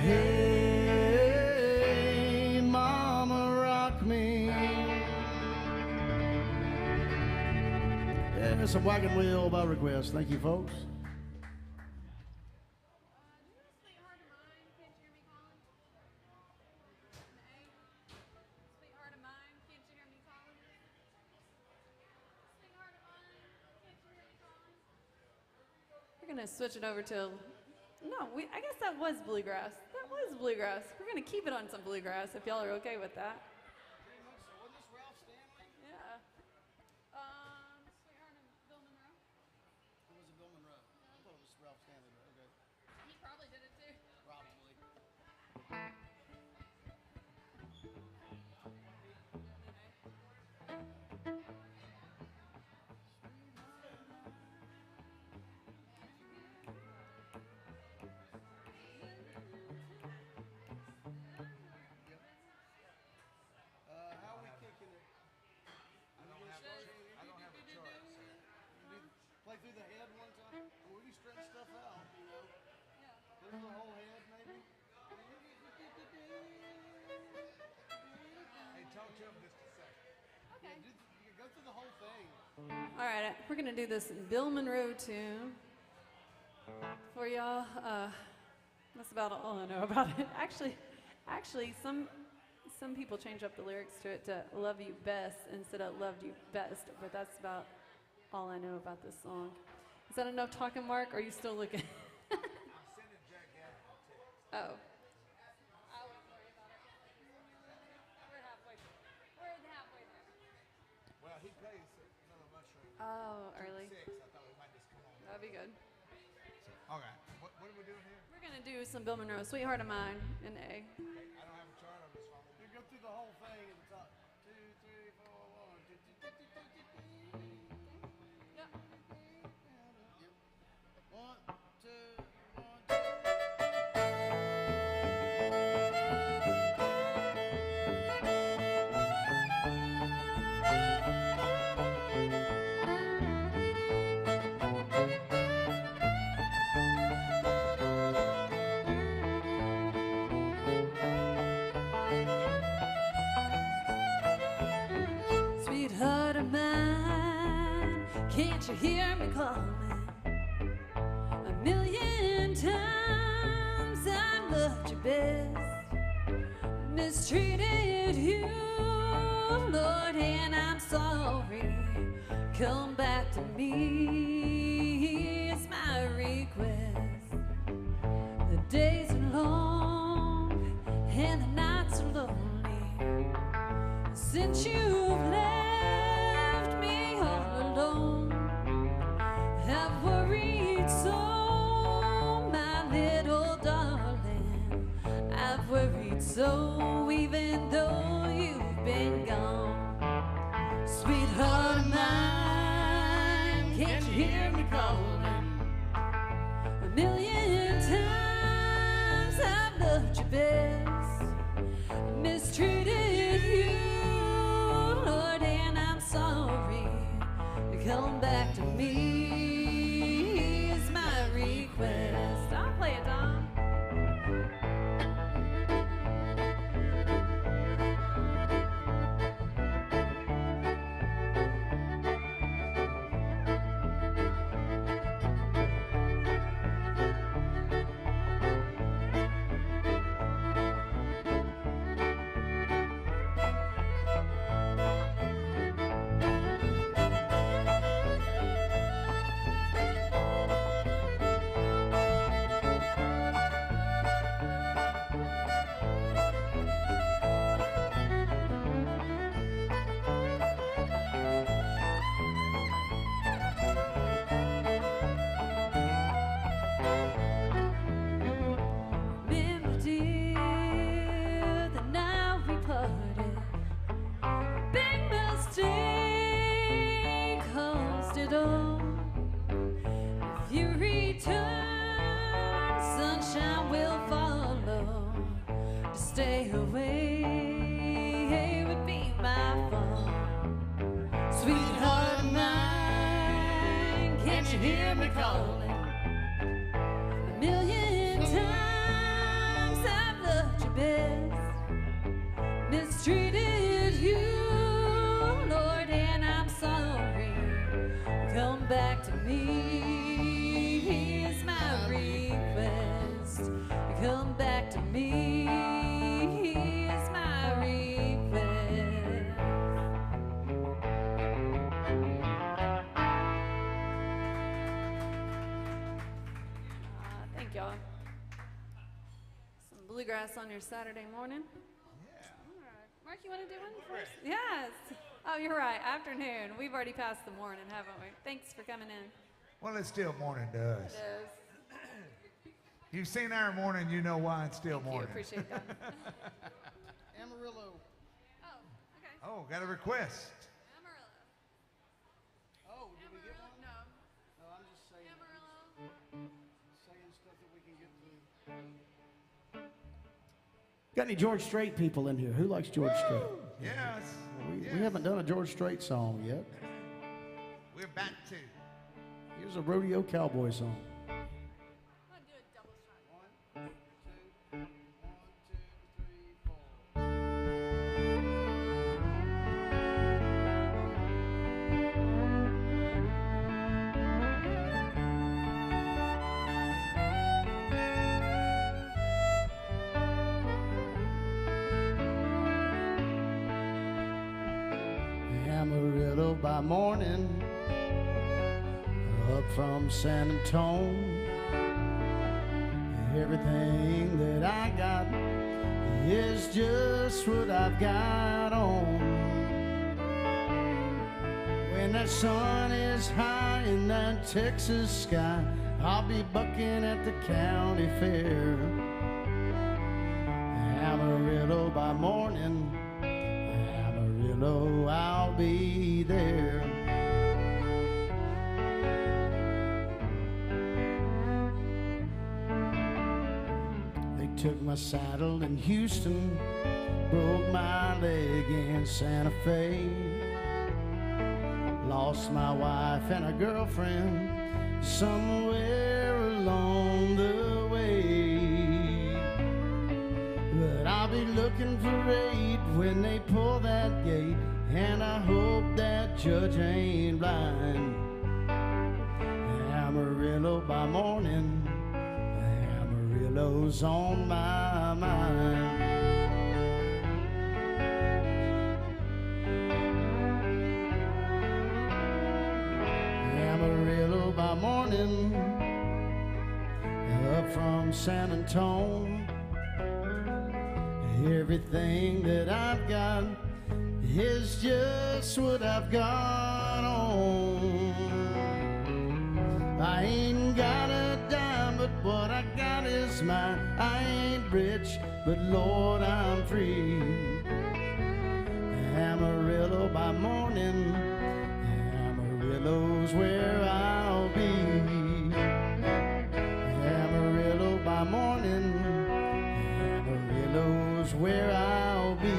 Hey, mama, rock me. Yeah, it's a Wagon Wheel by request. Thank you, folks. We're gonna switch it over to, no, I guess that was bluegrass. That was bluegrass. We're gonna keep it on some bluegrass if y'all are okay with that. Wasn't this Ralph Stanley? Yeah. Sweetheart and Bill Monroe. Or was it Bill Monroe? I thought it was Ralph Stanley, but okay. He probably did it too. Probably. How are we kicking it? I don't have a choice. Play through the head one time? Well, we can stretch stuff out, you know. Through the whole head, maybe? Hey, talk to him just a second. Okay. You go through the whole thing. All right, we're gonna do this Bill Monroe tune for y'all. That's about all I know about it. Actually, some people change up the lyrics to it to "Love You Best" instead of "Loved You Best," but that's about all I know about this song. Is that enough talking, Mark? Or are you still looking? I'm sending Jack Gavin a text. Oh. I wouldn't worry about it. We're halfway there. Well, he plays another mushroom. Oh, early. 6. I thought we might just come on. That'd be good. All right. What are we doing here? We're gonna do some Bill Monroe, "Sweetheart of Mine" in A. I don't have a chart on this one. You go through the whole thing at the top. 2, 3, 4, 1. Yep. One, two, one, Sweetheart of mine, can't you hear me calling? A million times I loved you best, mistreated you, Lord, and I'm sorry. Come back to me, it's my request. The days are long and the nights are lonely since you've left me all alone. I've worried so, my little darling. I've worried so, even though you've been gone. return, sunshine will follow. To stay away would be my fault. Sweetheart of mine, can't you hear me calling? A million times I've loved you best, mistreated you, Lord, and I'm sorry. Come back to me is my request. Come back to me is my request. Thank y'all. Some bluegrass on your Saturday morning. All right. Mark, you want to do one first? Yes. Oh, you're right. Afternoon. We've already passed the morning, haven't we? Thanks for coming in. Well, it's still morning to us. It is. You've seen our morning, you know why it's still Thank you. morning. Appreciate that. Amarillo. Oh, okay. Oh, got a request. Amarillo. Oh, did we get one? No. No, I'm just saying. Amarillo. Saying stuff that we can get through. Got any George Strait people in here? Who likes George Strait? Yes. We haven't done a George Strait song yet. We're back to. Here's a rodeo cowboy song. I'm gonna do a double shot. 1, 2, 1, 2, 3, 4. Amarillo by morning, up from San Antonio. Everything that I got is just what I've got on. When that sun is high in that Texas sky, I'll be bucking at the county fair. Amarillo by morning, Amarillo, I'll be there. They took my saddle in Houston, broke my leg in Santa Fe, lost my wife and a girlfriend somewhere along the way. But I'll be looking for aid when they pull that gate, and I hope that judge ain't blind. Amarillo by morning, Amarillo's on my mind. Amarillo by morning, up from San Antonio. Everything that I've got is just what I've got on. I ain't got a dime, but what I got is mine. I ain't rich, but Lord, I'm free. Amarillo by morning, Amarillo's where I'll be. Amarillo by morning, Amarillo's where I'll be.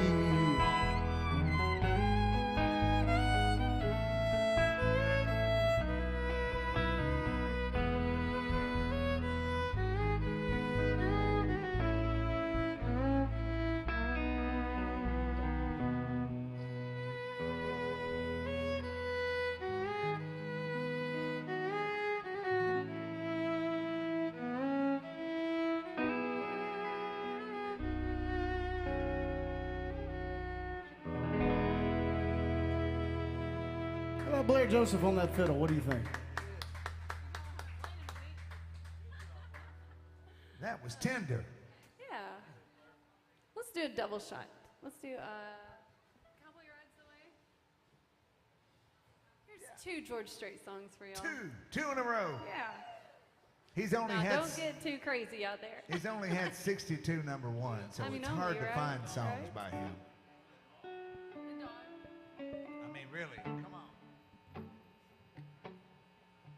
Blair Joseph on that fiddle. What do you think? That was tender. Yeah. Let's do a double shot. Let's do Cowboy Rides Away. Here's two George Strait songs for y'all. Two in a row. Yeah. He's only Now, had. don't get too crazy out there. He's only had 62 number ones, so I mean, it's only, hard to right? find songs Right? by him. I mean, really, come on.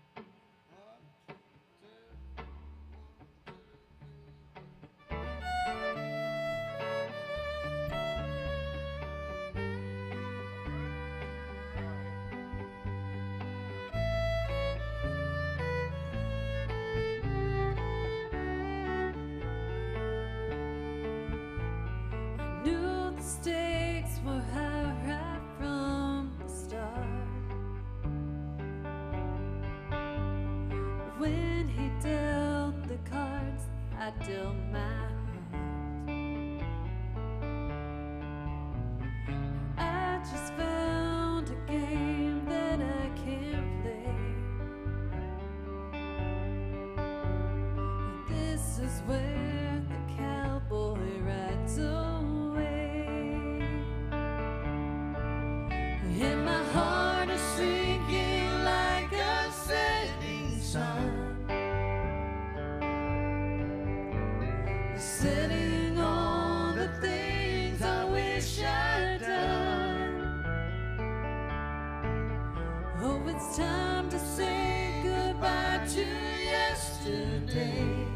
1, 2, mistakes were right from the start. When he dealt the cards, I dealt my heart. I just found a game that I can play. This is where the cowboy rides away. And my heart is sinking like a setting sun, setting all the things I wish I'd done. Oh, it's time to say goodbye to yesterday.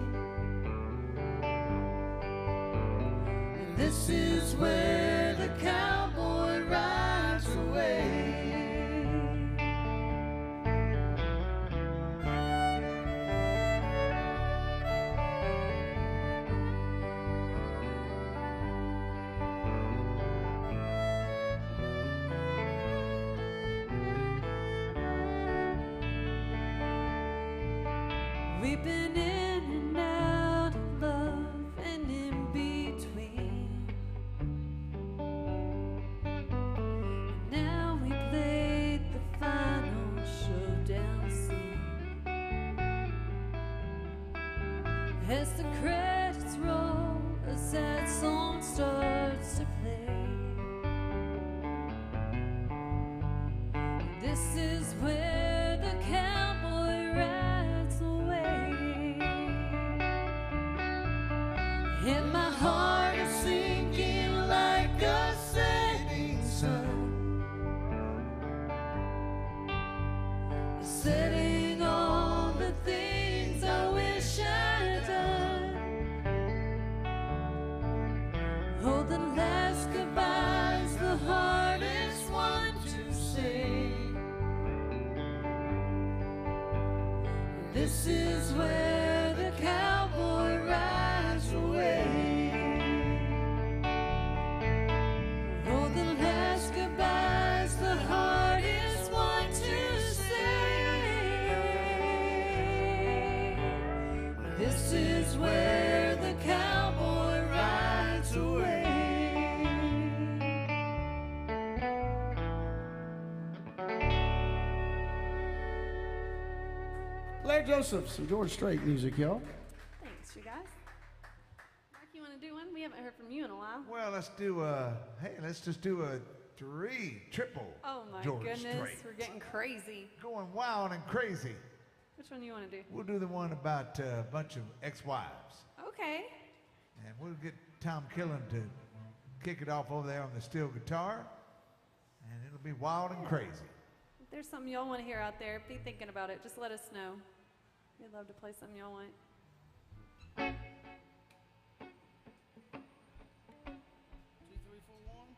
This is where the cowboy rides away. We've been in and out of love and in between. And now we played the final showdown scene. As the credits roll, a sad song starts to play. This is where the cowboy rides away. And my heart is sinking like a setting sun, setting all the things I wish I'd done. Oh, the last goodbye's the hardest one to say. This is where the cowboy rides away. Oh, the last goodbye's the hardest one to say. This is where the cowboy rides away. Blair Joseph, some George Strait music, y'all. Thanks, you guys. Mark, you want to do one? We haven't heard from you in a while. Well, let's just do a triple. Oh my George goodness, Strait. we're getting crazy. Going wild and crazy. Which one do you want to do? We'll do the one about a bunch of ex-wives. Okay. And we'll get Tom Killen to kick it off over there on the steel guitar. And it'll be wild and crazy. If there's something y'all want to hear out there, be thinking about it. Just let us know. We'd love to play something y'all want. 2, 3, 4, 1.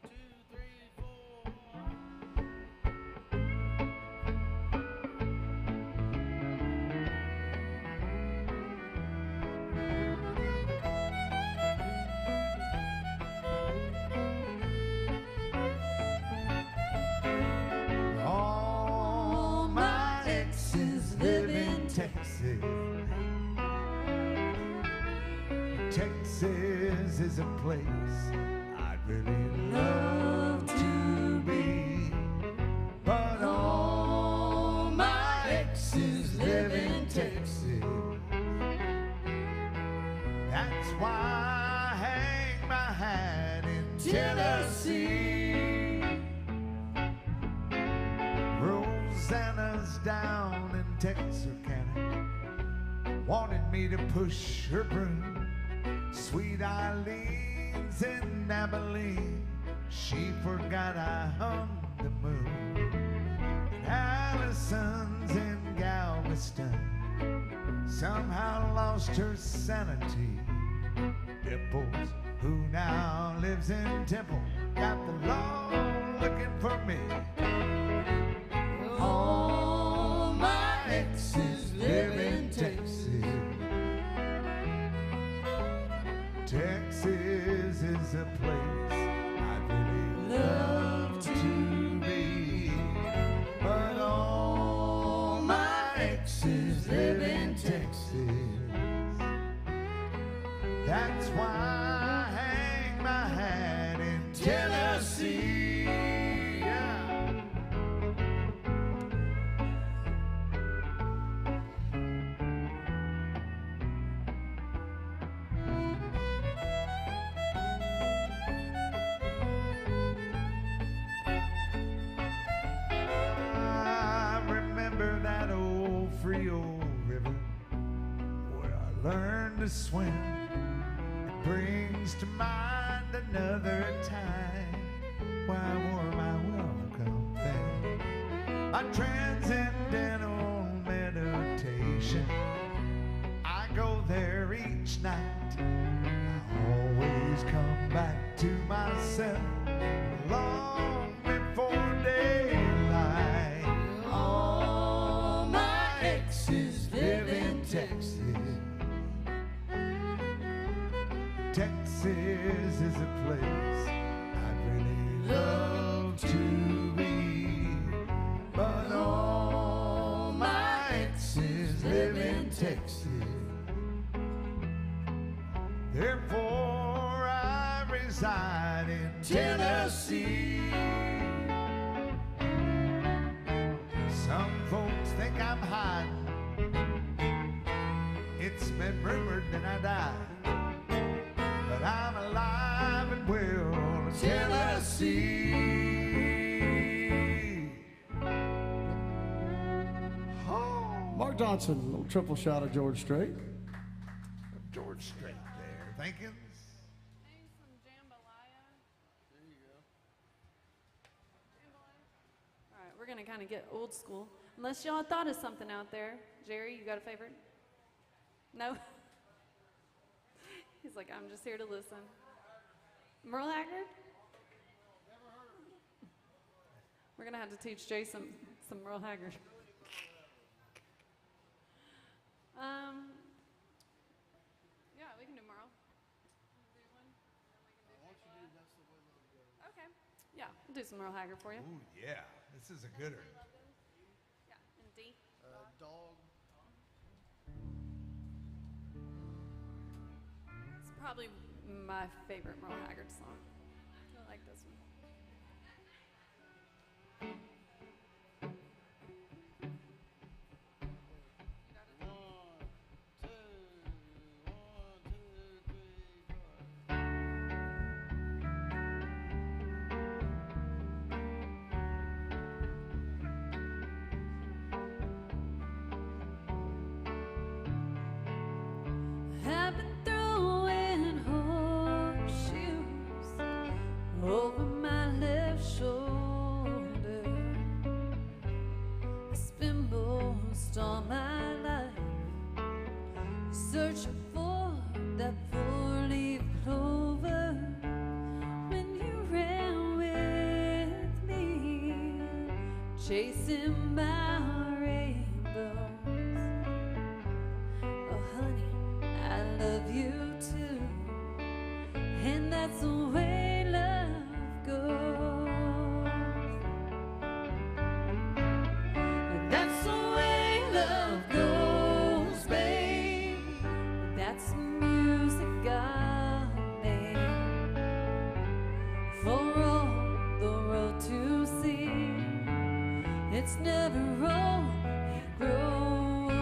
2, 3, 4. All my exes live in Texas. Texas is a place I'd really love to be. But all my exes live in Texas. That's why I hang my hat in Tennessee. Rosanna's down in Texarkana, wanted me to push her broom. Sweet Eileen's in Abilene, she forgot I hung the moon. And Allison's in Galveston, somehow lost her sanity. Dimples, who now lives in Temple, got the law looking for me. All my exes live in Texas. Texas is a place That's why I hang my hat in Tennessee. Yeah. I remember that old Frio River where I learned to swim. It brings to mind another time where I wore my welcome thing. My transcendental meditation. I go there each night. I always come back to myself long before daylight. All my exes live in Texas. Texas is a place I'd really love to be, but all my exes live in Texas. Therefore I reside in Tennessee. Some folks think I'm hiding. It's been rumored that I died, but I'm alive and well in Tennessee. Oh. Mark Johnson, a little triple shot of George Strait. George Strait there. Thank you. Maybe some jambalaya. There you go. Jambalaya. All right, we're gonna kind of get old school. Unless y'all thought of something out there. Jerry, you got a favorite? No? He's like, I'm just here to listen. Merle Haggard? We're gonna have to teach Jay some Merle Haggard. Yeah, we can do Merle. Okay. Yeah, we'll do some Merle Haggard for you. Ooh, yeah. This is a gooder. Yeah, in D. Dog. It's probably my favorite Merle Haggard song. I like this one. I've been throwing horseshoes over my left shoulder. I spent most all my life searching for that four-leaf clover. When you ran with me, chasing my rainbows. Oh, honey, I love you too, and that's the way love goes. That's the way love goes, babe. That's the music God made for all the world to see. It's never wrong, it grows.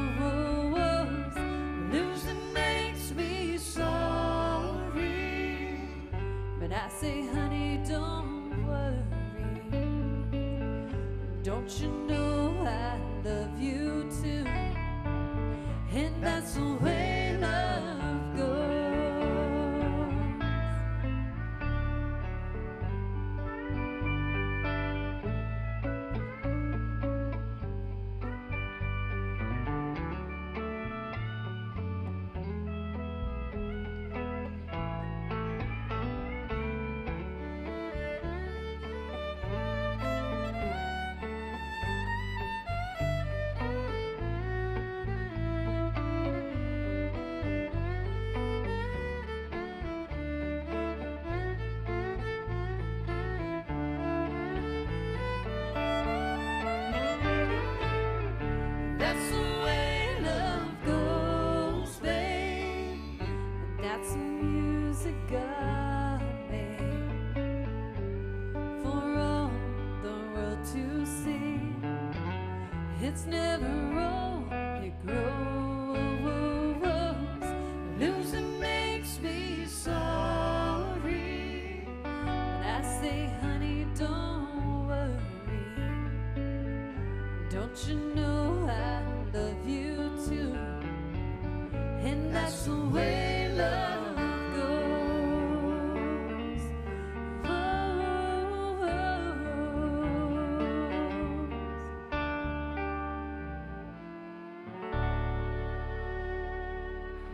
Losing makes me sorry, but I say, honey, don't worry. Don't you know I love you too? And that's the way love goes.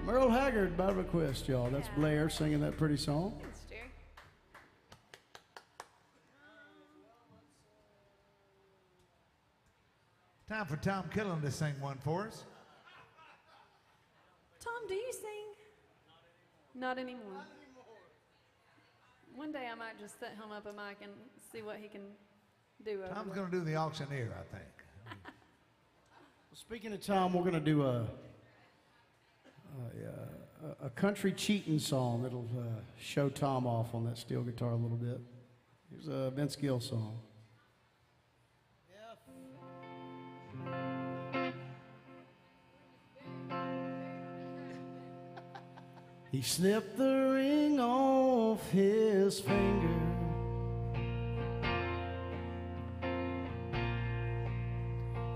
Merle Haggard by request, y'all. That's Blair singing that pretty song. Thanks, Jerry. Time for Tom Killen to sing one for us. Tom, do you sing? Not anymore. One day I might just set him up a mic and see what he can do. Tom's going to do the auctioneer, I think. Speaking of Tom, we're going to do a country cheating song that'll show Tom off on that steel guitar a little bit. Here's a Vince Gill song. He slipped the ring off his finger,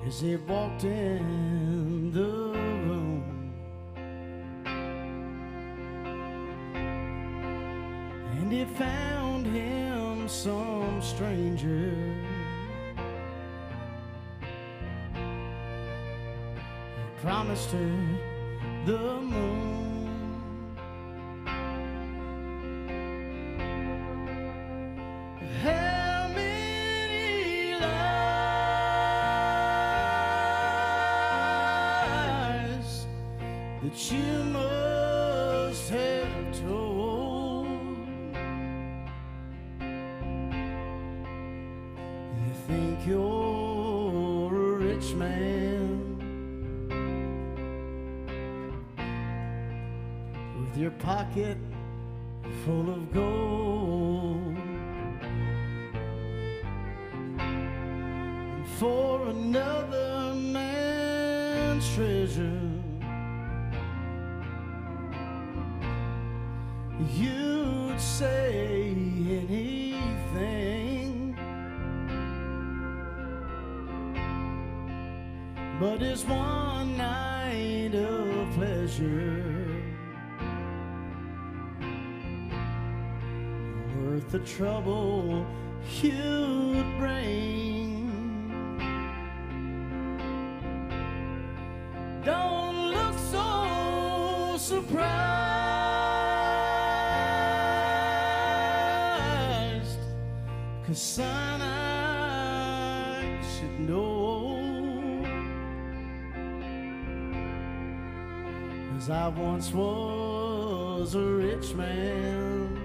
as he walked in the room, and he found him some stranger. He promised her the moon. How many lies that you must have told? You think you're a rich man with your pocket full of gold. For another man's treasure, you'd say anything. But it's one night of pleasure worth the trouble you'd bring. Don't look so surprised, 'cause son, I should know, 'cause I once was a rich man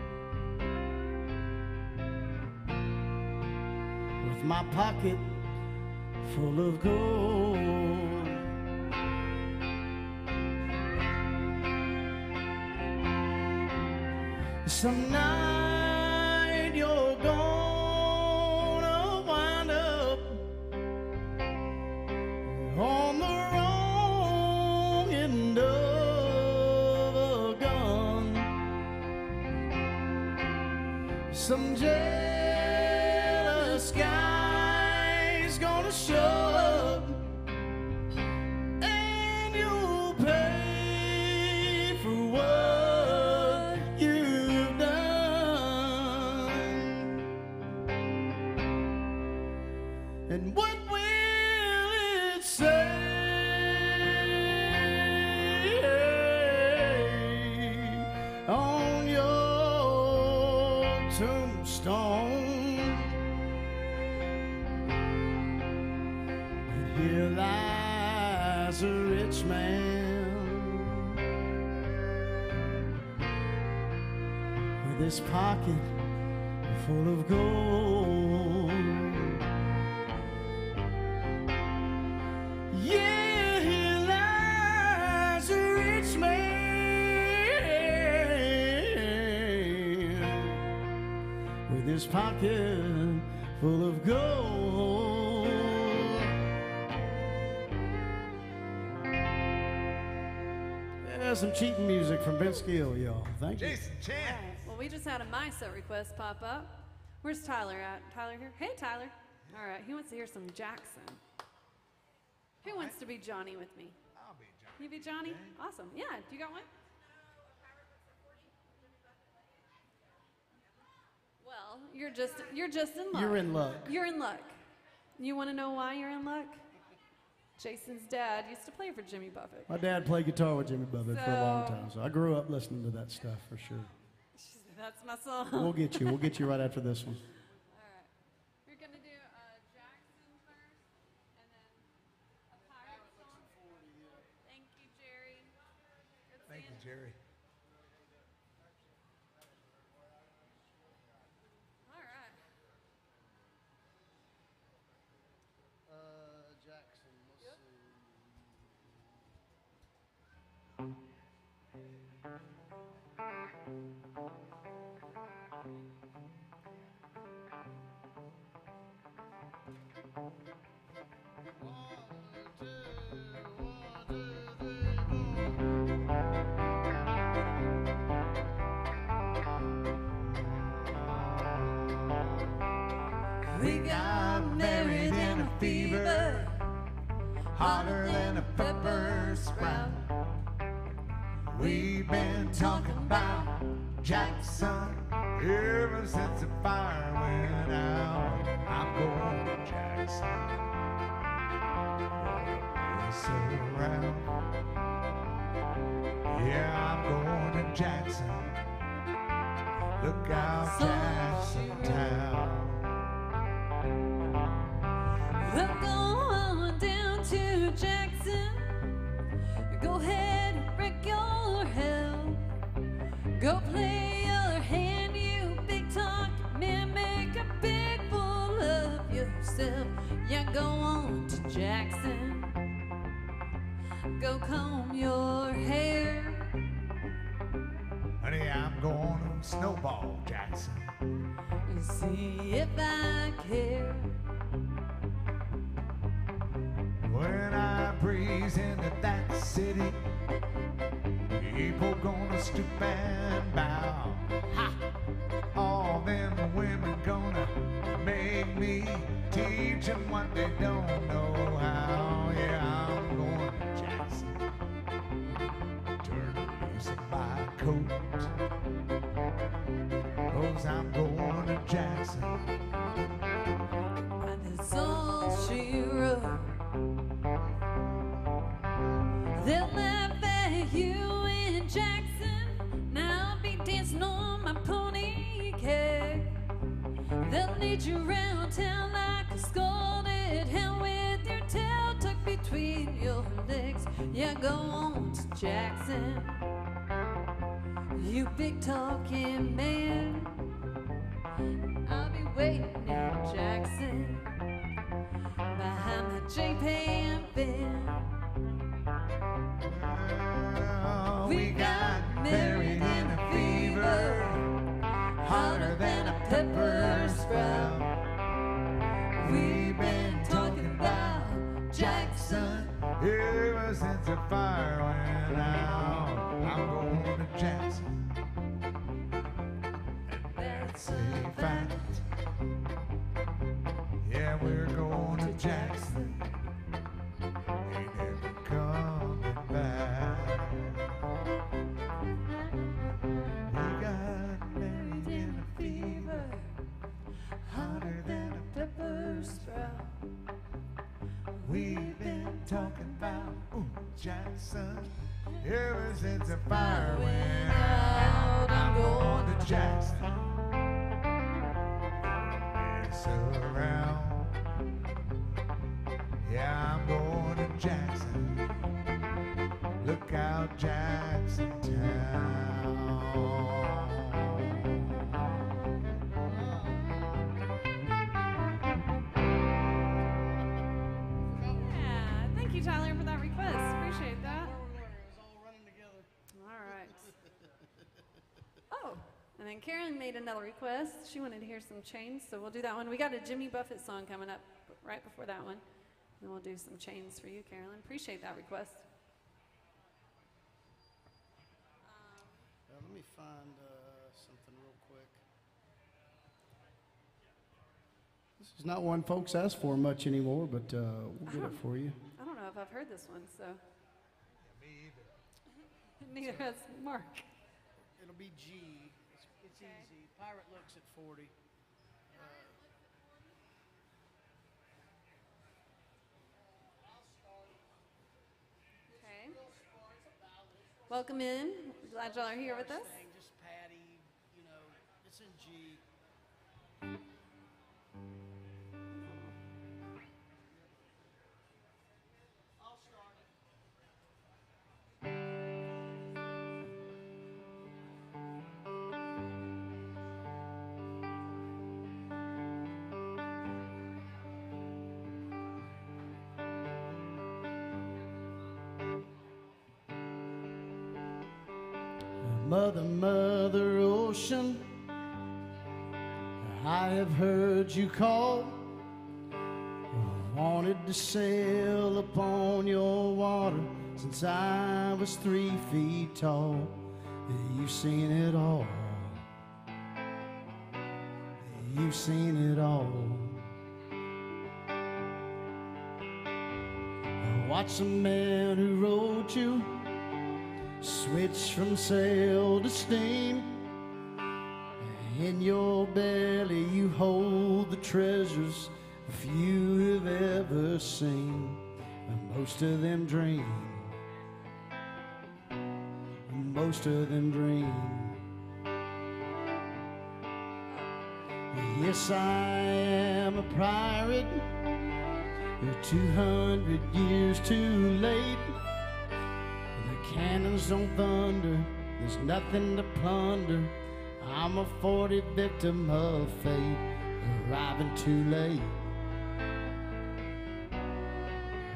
with my pocket full of gold. Some night you're gonna wind up on the wrong end of a gun. Some jealous guy's gonna show up, and you'll pay for what and what will it say on your tombstone? But here lies a rich man with his pocket full of gold. Yeah, here lies a rich man with his pocket full of gold. Yeah, some cheating music from Vince Gill, y'all. Thank you. Jason Chan. All right. Well, we just had a MISO request pop up. Where's Tyler at? Tyler here? Hey, Tyler. All right, he wants to hear some Jackson. Who wants to be Johnny with me? I'll be Johnny. You be Johnny? Awesome. Yeah, do you got one? Well, you're just in luck. You're in luck. You're in luck. You want to know why you're in luck? Jason's dad used to play for Jimmy Buffett. My dad played guitar with Jimmy Buffett for a long time, so I grew up listening to that stuff for sure. That's my song. We'll get you. We'll get you right after this one. All right. We're going to do Jackson first, and then a pirate song. Thank you, Jerry. Good Thank you, seeing Jerry. All right. Jackson, let's see. We got married in a fever, hotter than a pepper sprout. We've been talking about Jackson ever since the fire went out. I'm going to Jackson, mess around. Yeah, I'm going to Jackson. Look out, Jackson Town. Well, go on down to Jackson. Go ahead and break your hell. Go play your hand, you big talk man. Make a big fool of yourself. Yeah, go on to Jackson. Go comb your hair. Honey, I'm going to Snowball Jackson. And see if I care. When I breeze into that city, people gonna stoop and bow. Ha! All them women gonna make me teach them what they don't know how. Yeah, I'm going to Jackson. Turn loose in my coat, 'cause I'm going to Jackson. And that's all she wrote. They'll laugh at you in Jackson. Now I'll be dancing on my pony keg. They'll lead you around town like a scalded hen with your tail tucked between your legs. Yeah, go on to Jackson, you big talking man. I'll be waiting in Jackson behind the J-Pan fan. We got married in a fever, hotter than a pepper sprout. We've been talking about Jackson ever since the fire went out. I'm going to Jackson, and that's a fact. Yeah, we're going to Jackson. Ain't never coming back. We got married in a fever, hotter than a pepper sprout. We've been talking about Jackson ever since the fire went out. I'm going to Jackson. Mess around. Yeah, I'm going to Jackson. Look out, Jackson Town. Yeah, thank you, Tyler, for that request. Appreciate that. All right. Oh, and then Karen made another request. She wanted to hear some Chains, so we'll do that one. We got a Jimmy Buffett song coming up right before that one. And we'll do some Chains for you, Carolyn. Appreciate that request. Let me find something real quick. This is not one folks ask for much anymore, but we'll get it for you. I don't know if I've heard this one, so. Me either. Neither has Mark. It'll be G. It's easy. Pirate looks at 40. I'll start Welcome in. We're glad y'all are here with us. Just Patty, you know, it's in G. I'll start Mother, Mother Ocean, I have heard you call. Wanted to sail upon your water since I was 3 feet tall. You've seen it all. You've seen it all. Watch the man who rode you switch from sail to steam. In your belly you hold the treasures few have ever seen. Most of them dream. Most of them dream. Yes, I am a pirate. You're 200 years too late. Cannons don't thunder, there's nothing to plunder. I'm a 40 victim of fate, arriving too late.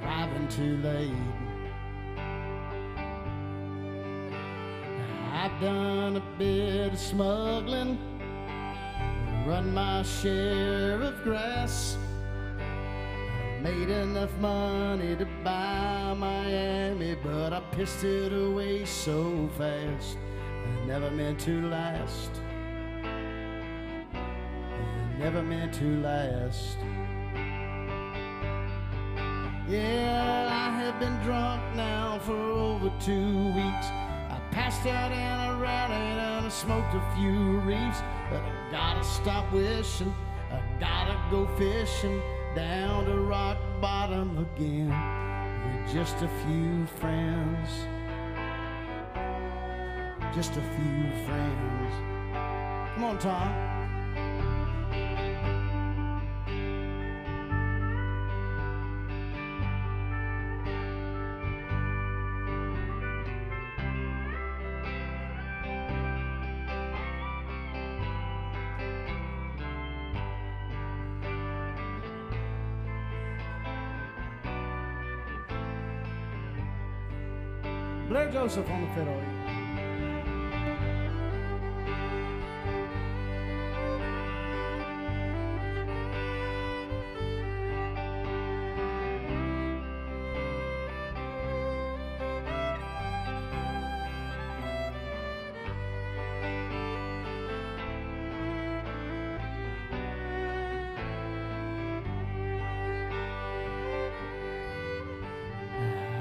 Arriving too late. I've done a bit of smuggling, run my share of grass. Made enough money to buy Miami, but I pissed it away so fast. I never meant to last. I never meant to last. Yeah, I have been drunk now for over 2 weeks. I passed out and I rallied and I smoked a few reefs. But I gotta stop wishing, I gotta go fishing down to rock bottom again with just a few friends. Just a few friends. Come on, Tom. Blair Joseph on the fiddle.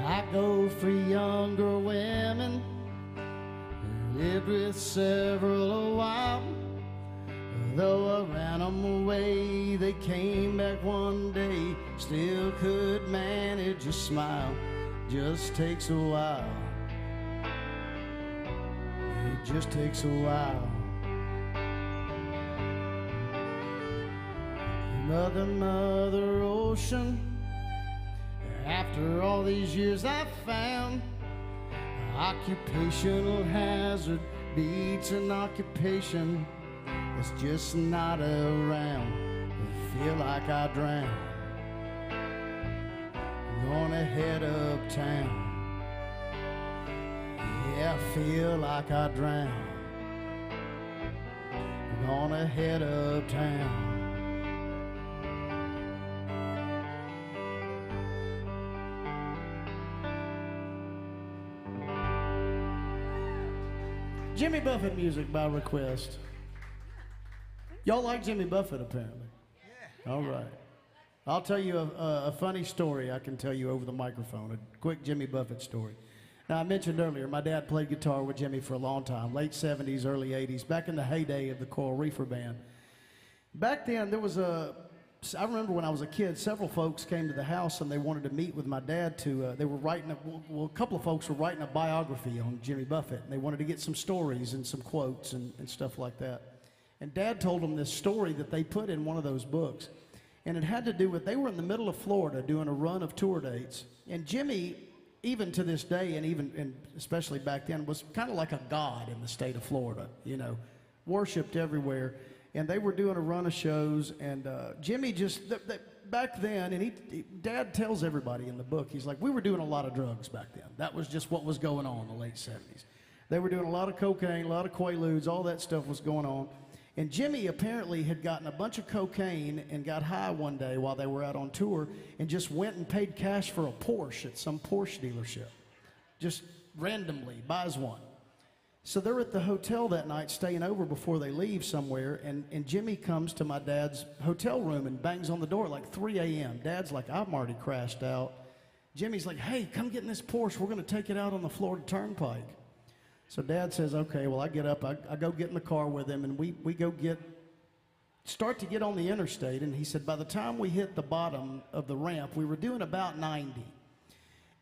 I go for younger women who lived with several a while. Though I ran them away, they came back one day, still could manage a smile. Just takes a while. It just takes a while. Mother, Mother Ocean, after all these years I found occupational hazard beats an occupation that's just not around. I feel like I drown. Gonna head uptown. Yeah, I feel like I drown. Gonna head uptown. Jimmy Buffett music by request. Y'all like Jimmy Buffett, apparently. Yeah. All right. I'll tell you a funny story I can tell you over the microphone, a quick Jimmy Buffett story. Now, I mentioned earlier, my dad played guitar with Jimmy for a long time, late 70s, early 80s, back in the heyday of the Coral Reefer Band. Back then, there was a I remember when I was a kid, several folks came to the house and they wanted to meet with my dad to, they were writing, a couple of folks were writing a biography on Jimmy Buffett, and they wanted to get some stories and some quotes and stuff like that. And Dad told them this story that they put in one of those books. And it had to do with, they were in the middle of Florida doing a run of tour dates. And Jimmy, even to this day, and especially back then, was kind of like a god in the state of Florida, you know, worshipped everywhere. And they were doing a run of shows, and Jimmy just, back then, and Dad tells everybody in the book, he's like, we were doing a lot of drugs back then. That was just what was going on in the late 70s. They were doing a lot of cocaine, a lot of Quaaludes, all that stuff was going on. And Jimmy apparently had gotten a bunch of cocaine and got high one day while they were out on tour and just went and paid cash for a Porsche at some Porsche dealership. Just randomly buys one. So they're at the hotel that night staying over before they leave somewhere, and Jimmy comes to my dad's hotel room and bangs on the door at like 3 a.m. Dad's like, I'm already crashed out. Jimmy's like, hey, come get in this Porsche. We're going to take it out on the Florida Turnpike. So Dad says, okay, well, I get up. I go get in the car with him, and we go start to get on the interstate. And he said, by the time we hit the bottom of the ramp, we were doing about 90.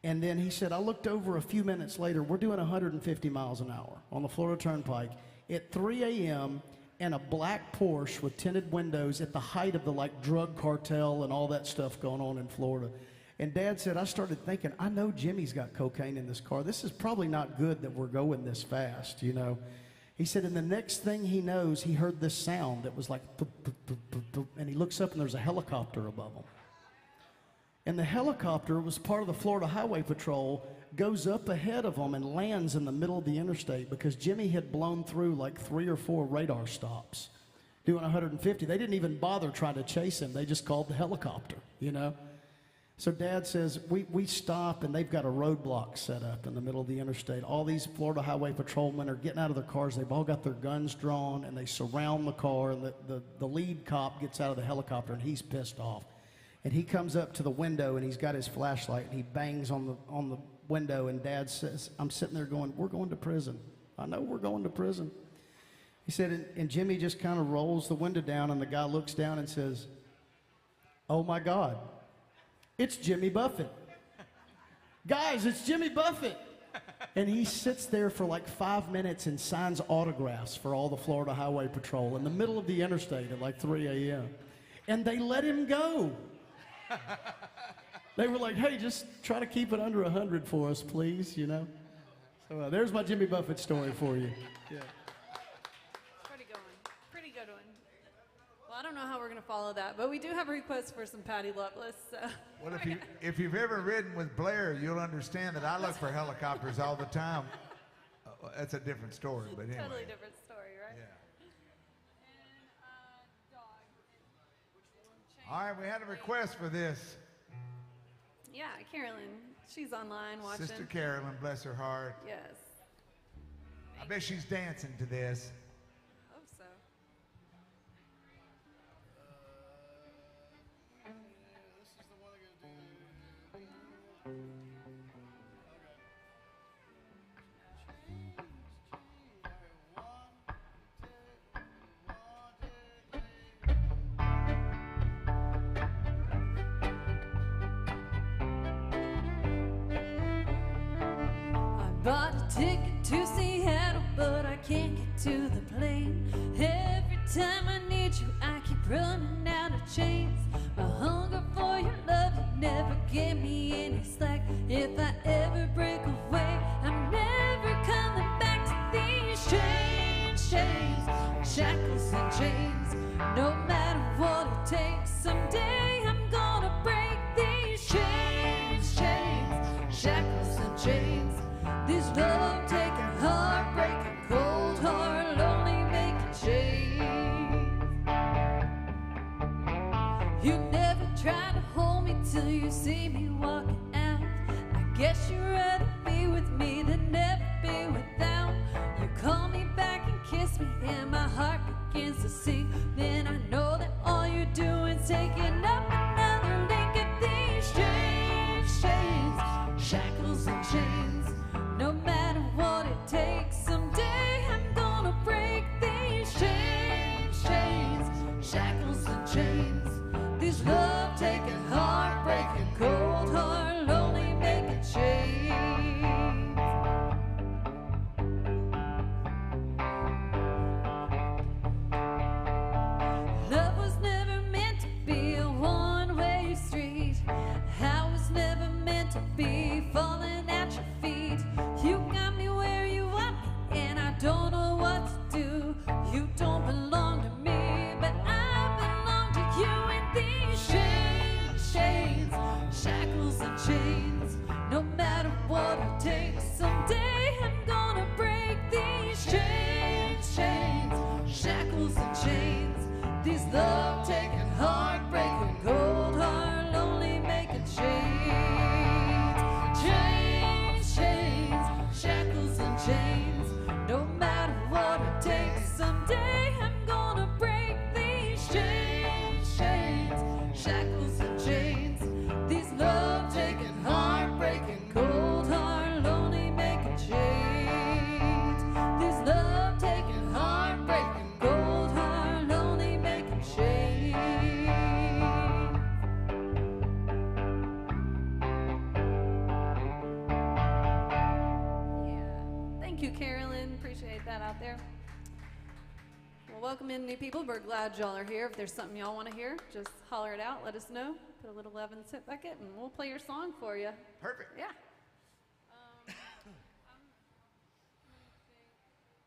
And then he said, I looked over a few minutes later, we're doing 150 miles an hour on the Florida Turnpike at 3 a.m. and a black Porsche with tinted windows at the height of the like drug cartel and all that stuff going on in Florida. And Dad said, I started thinking, I know Jimmy's got cocaine in this car. This is probably not good that we're going this fast, you know. He said, and the next thing he knows, he heard this sound that was like, boop, boop, boop, boop, boop, and he looks up and there's a helicopter above him. And the helicopter was part of the Florida Highway Patrol, goes up ahead of them and lands in the middle of the interstate because Jimmy had blown through like 3 or 4 radar stops doing 150. They didn't even bother trying to chase him. They just called the helicopter, you know. So Dad says, we stop and they've got a roadblock set up in the middle of the interstate. All these Florida Highway Patrolmen are getting out of their cars. They've all got their guns drawn and they surround the car. And the lead cop gets out of the helicopter and he's pissed off. And he comes up to the window and he's got his flashlight and he bangs on the window, and Dad says, I'm sitting there going, we're going to prison. I know we're going to prison. He said, and Jimmy just kind of rolls the window down and the guy looks down and says, oh my God, it's Jimmy Buffett. Guys, it's Jimmy Buffett. And he sits there for like 5 minutes and signs autographs for all the Florida Highway Patrol in the middle of the interstate at like 3 a.m. And they let him go. They were like, hey, just try to keep it under 100 for us, please, you know. So there's my Jimmy Buffett story for you. Yeah. Pretty good one. Well, I don't know how we're going to follow that, but we do have a request for some Patty Loveless. So. Well, if you've ever ridden with Blair, you'll understand that I look for helicopters all the time. That's a different story, but anyway. Totally different story, right? Yeah. All right, we had a request for this. Yeah, Carolyn. She's online watching. Sister Carolyn, bless her heart. Yes. I bet she's dancing to this. Hope so. This is the one I'm going to do. Bought a ticket to Seattle, but I can't get to the plane. Every time I need you, I keep running out of chains. My hunger for your love, you never give me any slack. If I ever break away, I'm never coming back to these chains, shackles and chains. No matter what it takes, someday I'm gonna break these chains, shackles and chains. This love-taking, heartbreaking, cold heart, lonely making change. You never try to hold me till you see me walking out. I guess you'd rather be with me than never be without. You call me back and kiss me, and my heart begins to sink. Then I know that all you're doing is taking over. Thank you, Carolyn. Appreciate that out there. Well, welcome in new people. We're glad y'all are here. If there's something y'all want to hear, just holler it out. Let us know. Put a little love in the tip bucket, and we'll play your song for you. Perfect. Yeah.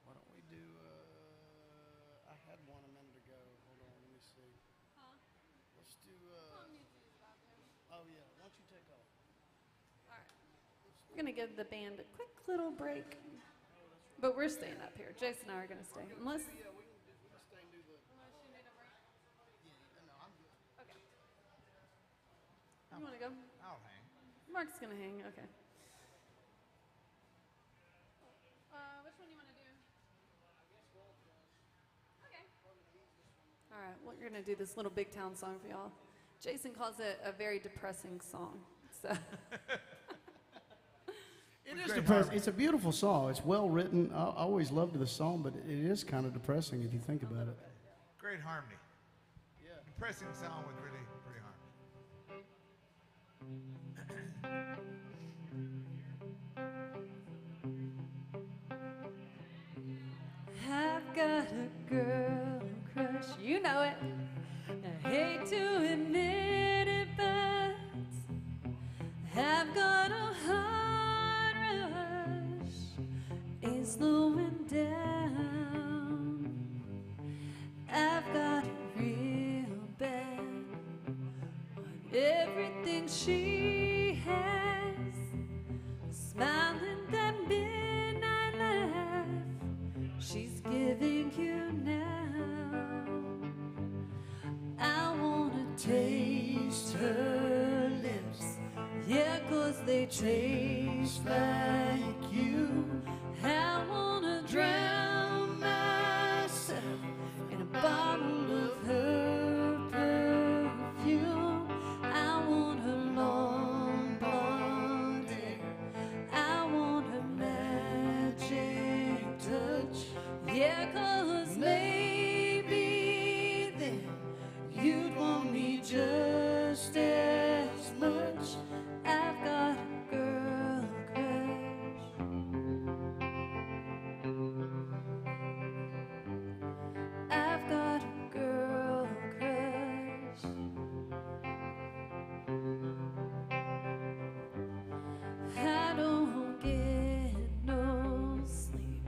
Why don't we do, I had one a minute ago. Hold on, let me see. Let's do, oh yeah, why don't you take off? All right. We're going to give the band a quick little break. But we're staying up here. Jason and I are going to stay. Unless... Yeah, we can stay and do the, no, I'm good. Okay. You want to go? I'll hang. Mark's going to hang. Okay. Which one do you want to do? Okay. All right. Well, we're going to do this little big town song for y'all. Jason calls it a very depressing song. So... It is depressing. It's a beautiful song. It's well written. I always loved the song, but it is kind of depressing if you think about it. Great harmony. Yeah. Depressing song with really pretty harmony. I've got a girl crush, you know it. I hate to admit it, but I've got a heart rush, is slowing down. I've got it real bad, want everything she has, smiling that midnight laugh she's giving you now. I wanna taste her lips, yeah, 'cause they taste like you. I wanna drown myself in a bottle of her perfume. I want her long blonde hair, I want her magic touch, yeah, 'cause maybe then you'd want me just as much. I've got a girl crush. I've got a girl crush. I don't get no sleep.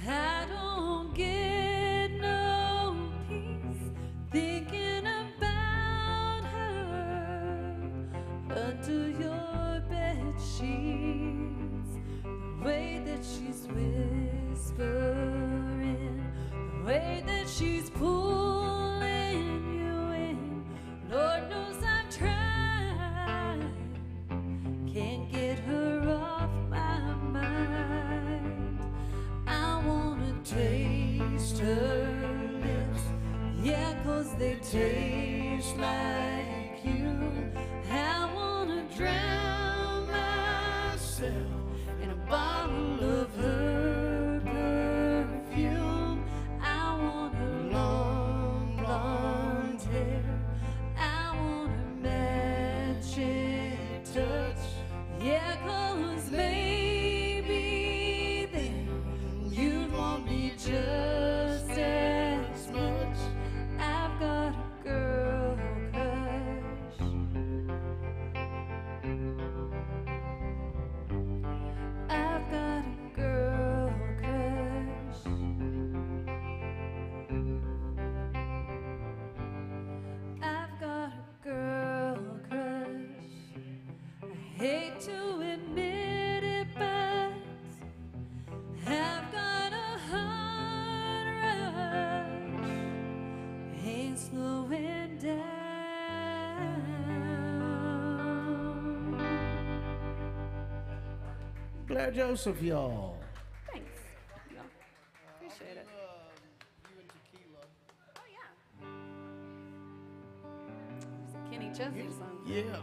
I don't get no peace thinking about her under your bed sheets. The way that she's whispering, the way that she's pulling you in. Lord knows I've tried, can't get her off my mind. I wanna taste her lips, yeah, 'cause they taste like you. I wanna drown myself in a bottle of her perfume. I want her long blonde hair, I want her magic touch, yeah, 'cause maybe then you'd want me just as much. I've got a girl crush. I've got a girl crush. I've got a girl crush. I hate to admit it, but I've got a heart rush, ain't slowing down. Blair Joseph, y'all. Thanks. Yeah. Appreciate it. You and Tequila. Oh, yeah. There's a Kenny Chesney song. Yeah.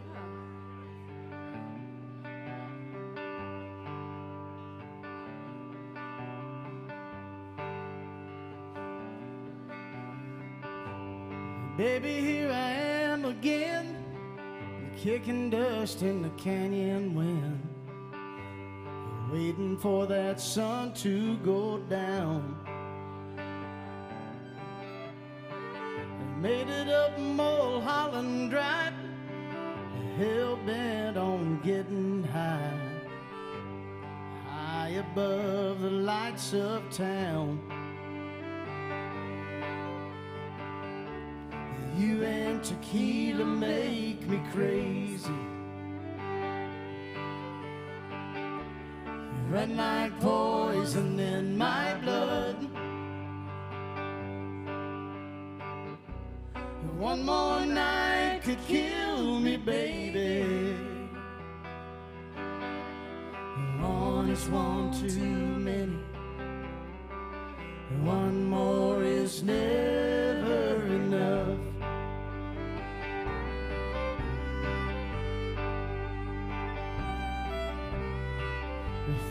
Baby, here I am again, kicking dust in the canyon wind. waiting for that sun to go down. I made it up Mulholland Drive, hell-bent on getting high, high above the lights of town. You and tequila make me crazy. You run like poison in my blood. One more night could kill me, baby. One is one too many. One more is never enough.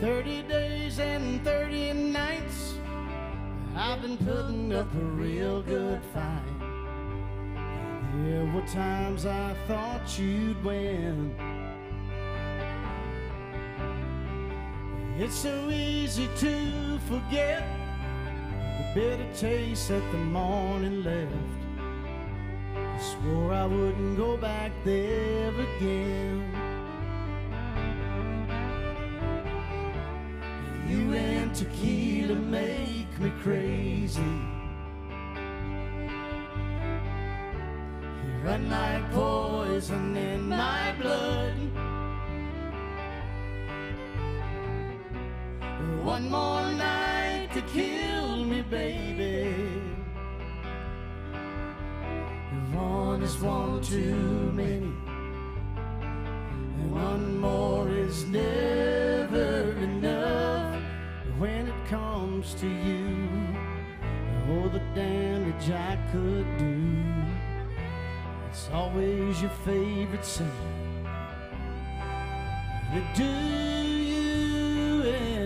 30 days and 30 nights, I've been putting up a real good fight. There were times I thought you'd win. It's so easy to forget the bitter taste that the morning left. I swore I wouldn't go back there again. You and tequila make me crazy. You run like poison in my blood. One more night to kill me, baby. One is one too many, and one more is never enough. When it comes to you, oh, the damage I could do. It's always your favorite sin. To do you in.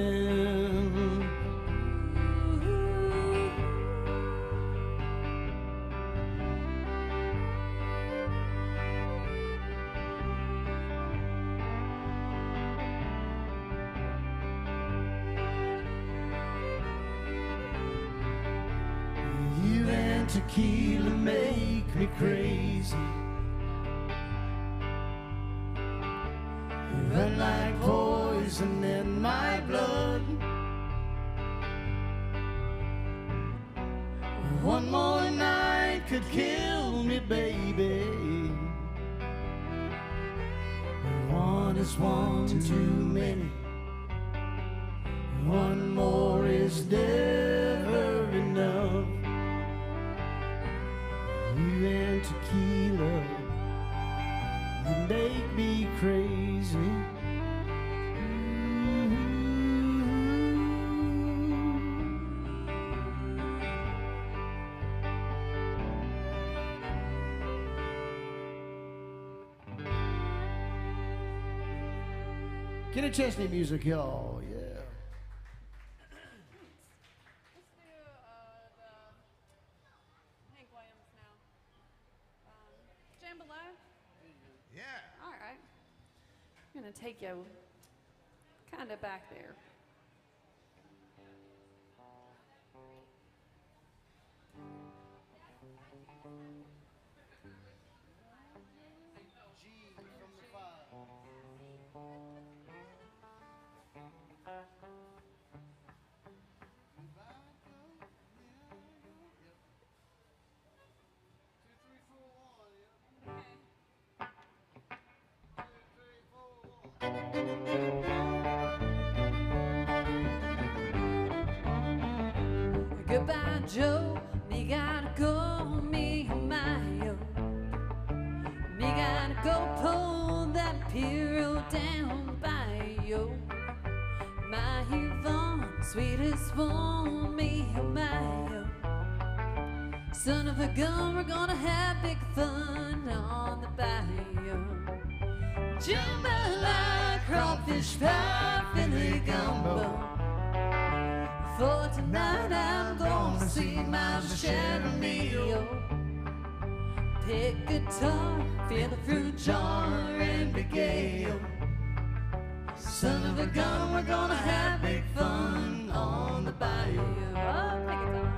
You and tequila make me crazy. You run like poison in my blood. One more night could kill me, baby. One is one too many. One more is never enough. You and tequila, you make me crazy. Get a Chesney music, y'all. Yeah. Let's do the Hank Williams now. Jambalaya? Yeah. All right. I'm going to take you kind of back there. Goodbye, Joe. Me gotta go, me and my yo. Me gotta go pull that pier down by yo. My Yvonne, sweetest one, me and my yo. Son of a gun, we're gonna have big fun on the bayou. Jambalaya, crawfish pie, Philly gumbo. For tonight I'm gonna see my Chesney. Pick guitar, fill the fruit jar, and be gay. Son of a gun, we're gonna have big fun on the bayou. Oh, take it down.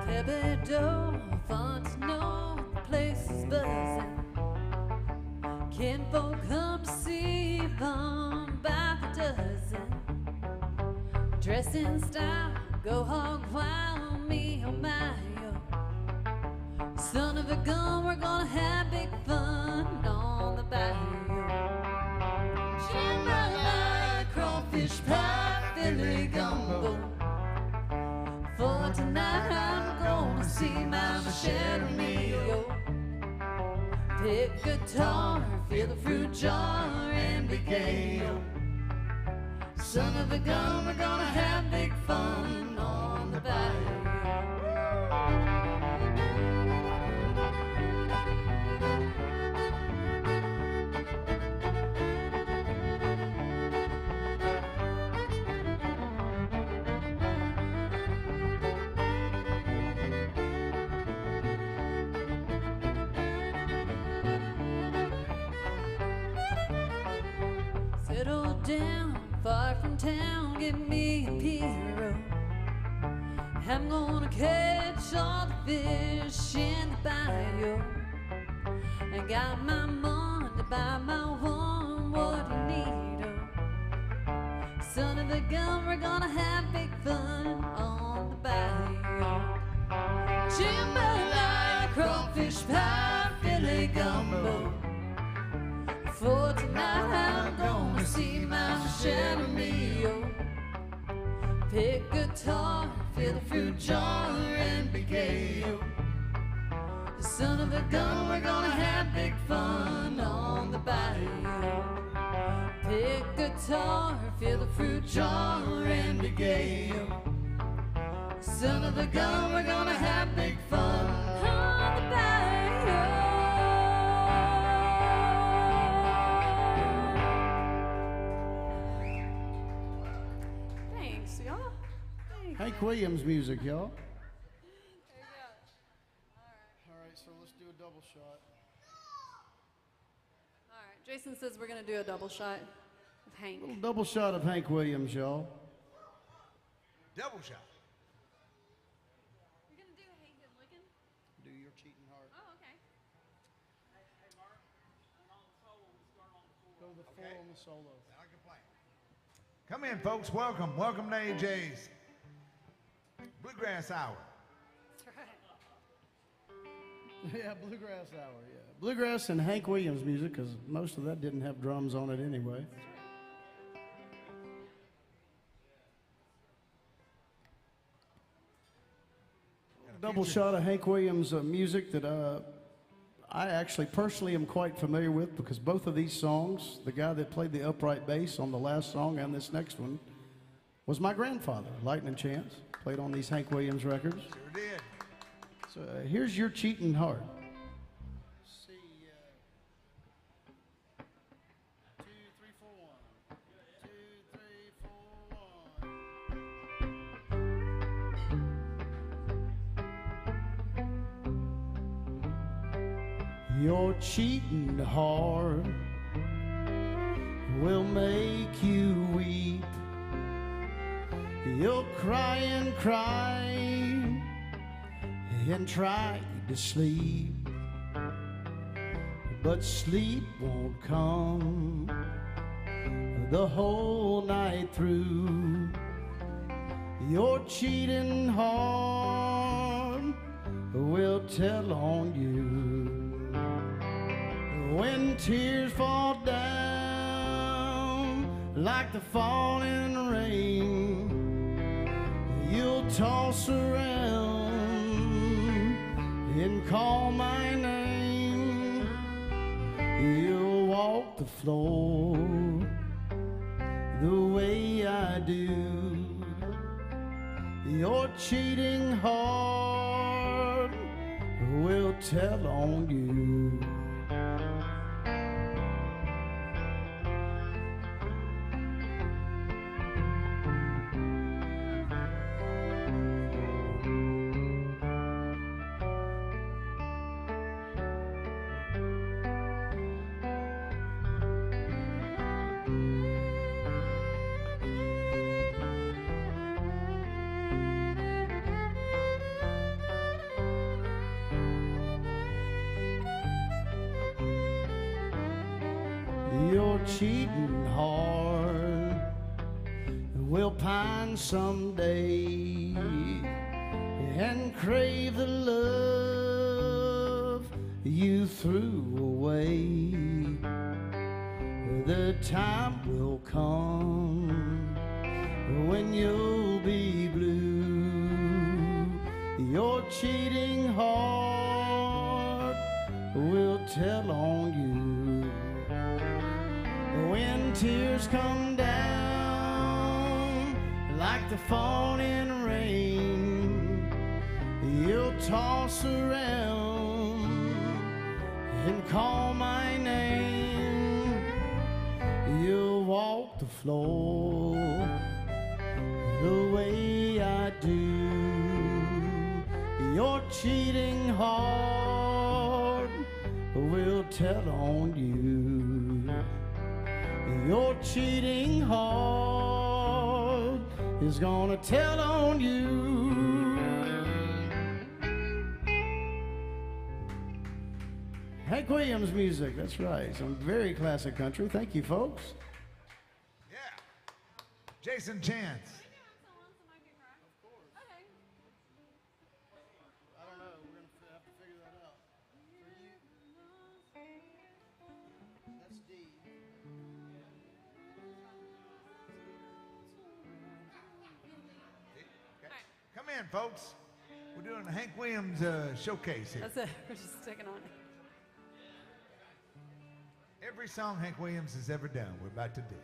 Thibodeau, fun to know the place is buzzing. Kinfolk come to see them by the dozen. Dress in style, go hog wild, me oh my oh. Son of a gun, we're gonna have big fun on the bayou. Jambalaya, crawfish pie, Philly gumbo. For tonight I'm gonna see my Michelle Mio. Pick guitar, feel the fruit jar, and be gay. Son of a gun, we're gonna have big fun on the bayou. Settle down, far from town, give me a pirogue. I'm gonna catch all the fish in the bayou. I got my money to buy my one, what you need, oh. Son of a gun, we're gonna have big fun on the bayou. Jambalaya, crawfish pie, Philly gumbo. For tonight I'm gonna see my Michelle Mio. Pick guitar, fill the fruit jar, and be gay. Son of a gun, we're gonna have big fun on the bayou. Pick guitar, fill the fruit jar, and be gay. Son of a gun, we're gonna have big fun on the bayou. Thanks, y'all. Thanks. Hank Williams music, y'all. There you go. All right, so let's do a double shot. All right. Jason says we're going to do a double shot of Hank. A little double shot of Hank Williams, y'all. Double shot. You're going to do Hank and Lickin'? Do your cheating heart. Oh, okay. Go to the full on the solo. I can play. Come in, folks. Welcome. Welcome to AJ's Bluegrass Hour. That's right. Yeah, Bluegrass Hour, yeah. Bluegrass and Hank Williams music, because most of that didn't have drums on it anyway. Double shot of Hank Williams music that I actually personally am quite familiar with, because both of these songs, the guy that played the upright bass on the last song and this next one, was my grandfather, Lightning Chance. Played on these Hank Williams records. Sure did. So here's Your Cheating Heart. See, 2, 3, 4, 1. 2, 3, 4, 1. Your cheating heart will make you weep. You'll cry and cry and try to sleep, but sleep won't come the whole night through. Your cheating heart will tell on you when tears fall down like the falling rain. You'll toss around and call my name. You'll walk the floor the way I do. Your cheating heart will tell on you. Your cheating heart will pine someday and crave the love you threw away. The time will come when you'll be blue. Your cheating heart will tell on you. When tears come down like the falling rain, you'll toss around and call my name. You'll walk the floor the way I do. Your cheating heart will tell on you. Your cheating heart is gonna tell on you. Hank Williams music, that's right. Some very classic country. Thank you, folks. Yeah. Jason Chance. I don't know. We're going to have to figure that out. For you, that's D. Okay. Come in, folks. We're doing a Hank Williams showcase here. That's it. We're just sticking on it. Every song Hank Williams has ever done, we're about to do.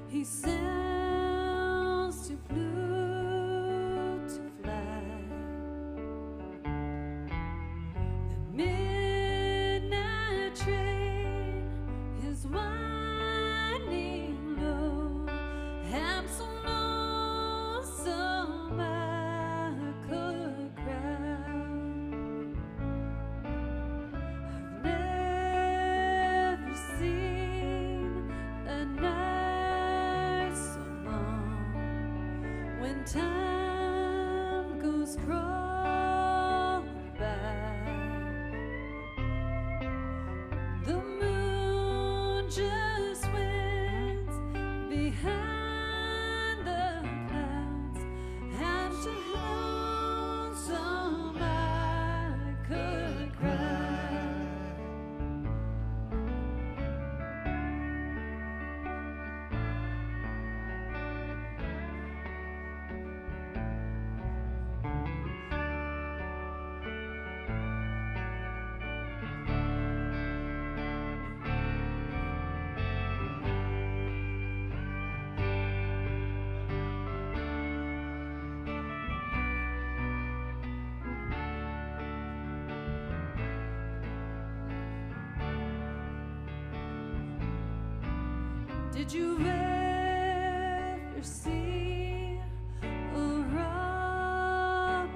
He sounds too blue to fly. The midnight train is winding low. I'm so lonesome I could cry. I've never seen a night so long when time goes crawling by. The moon just went behind the clouds. I'm so lonesome I could cry. Did you ever see a robin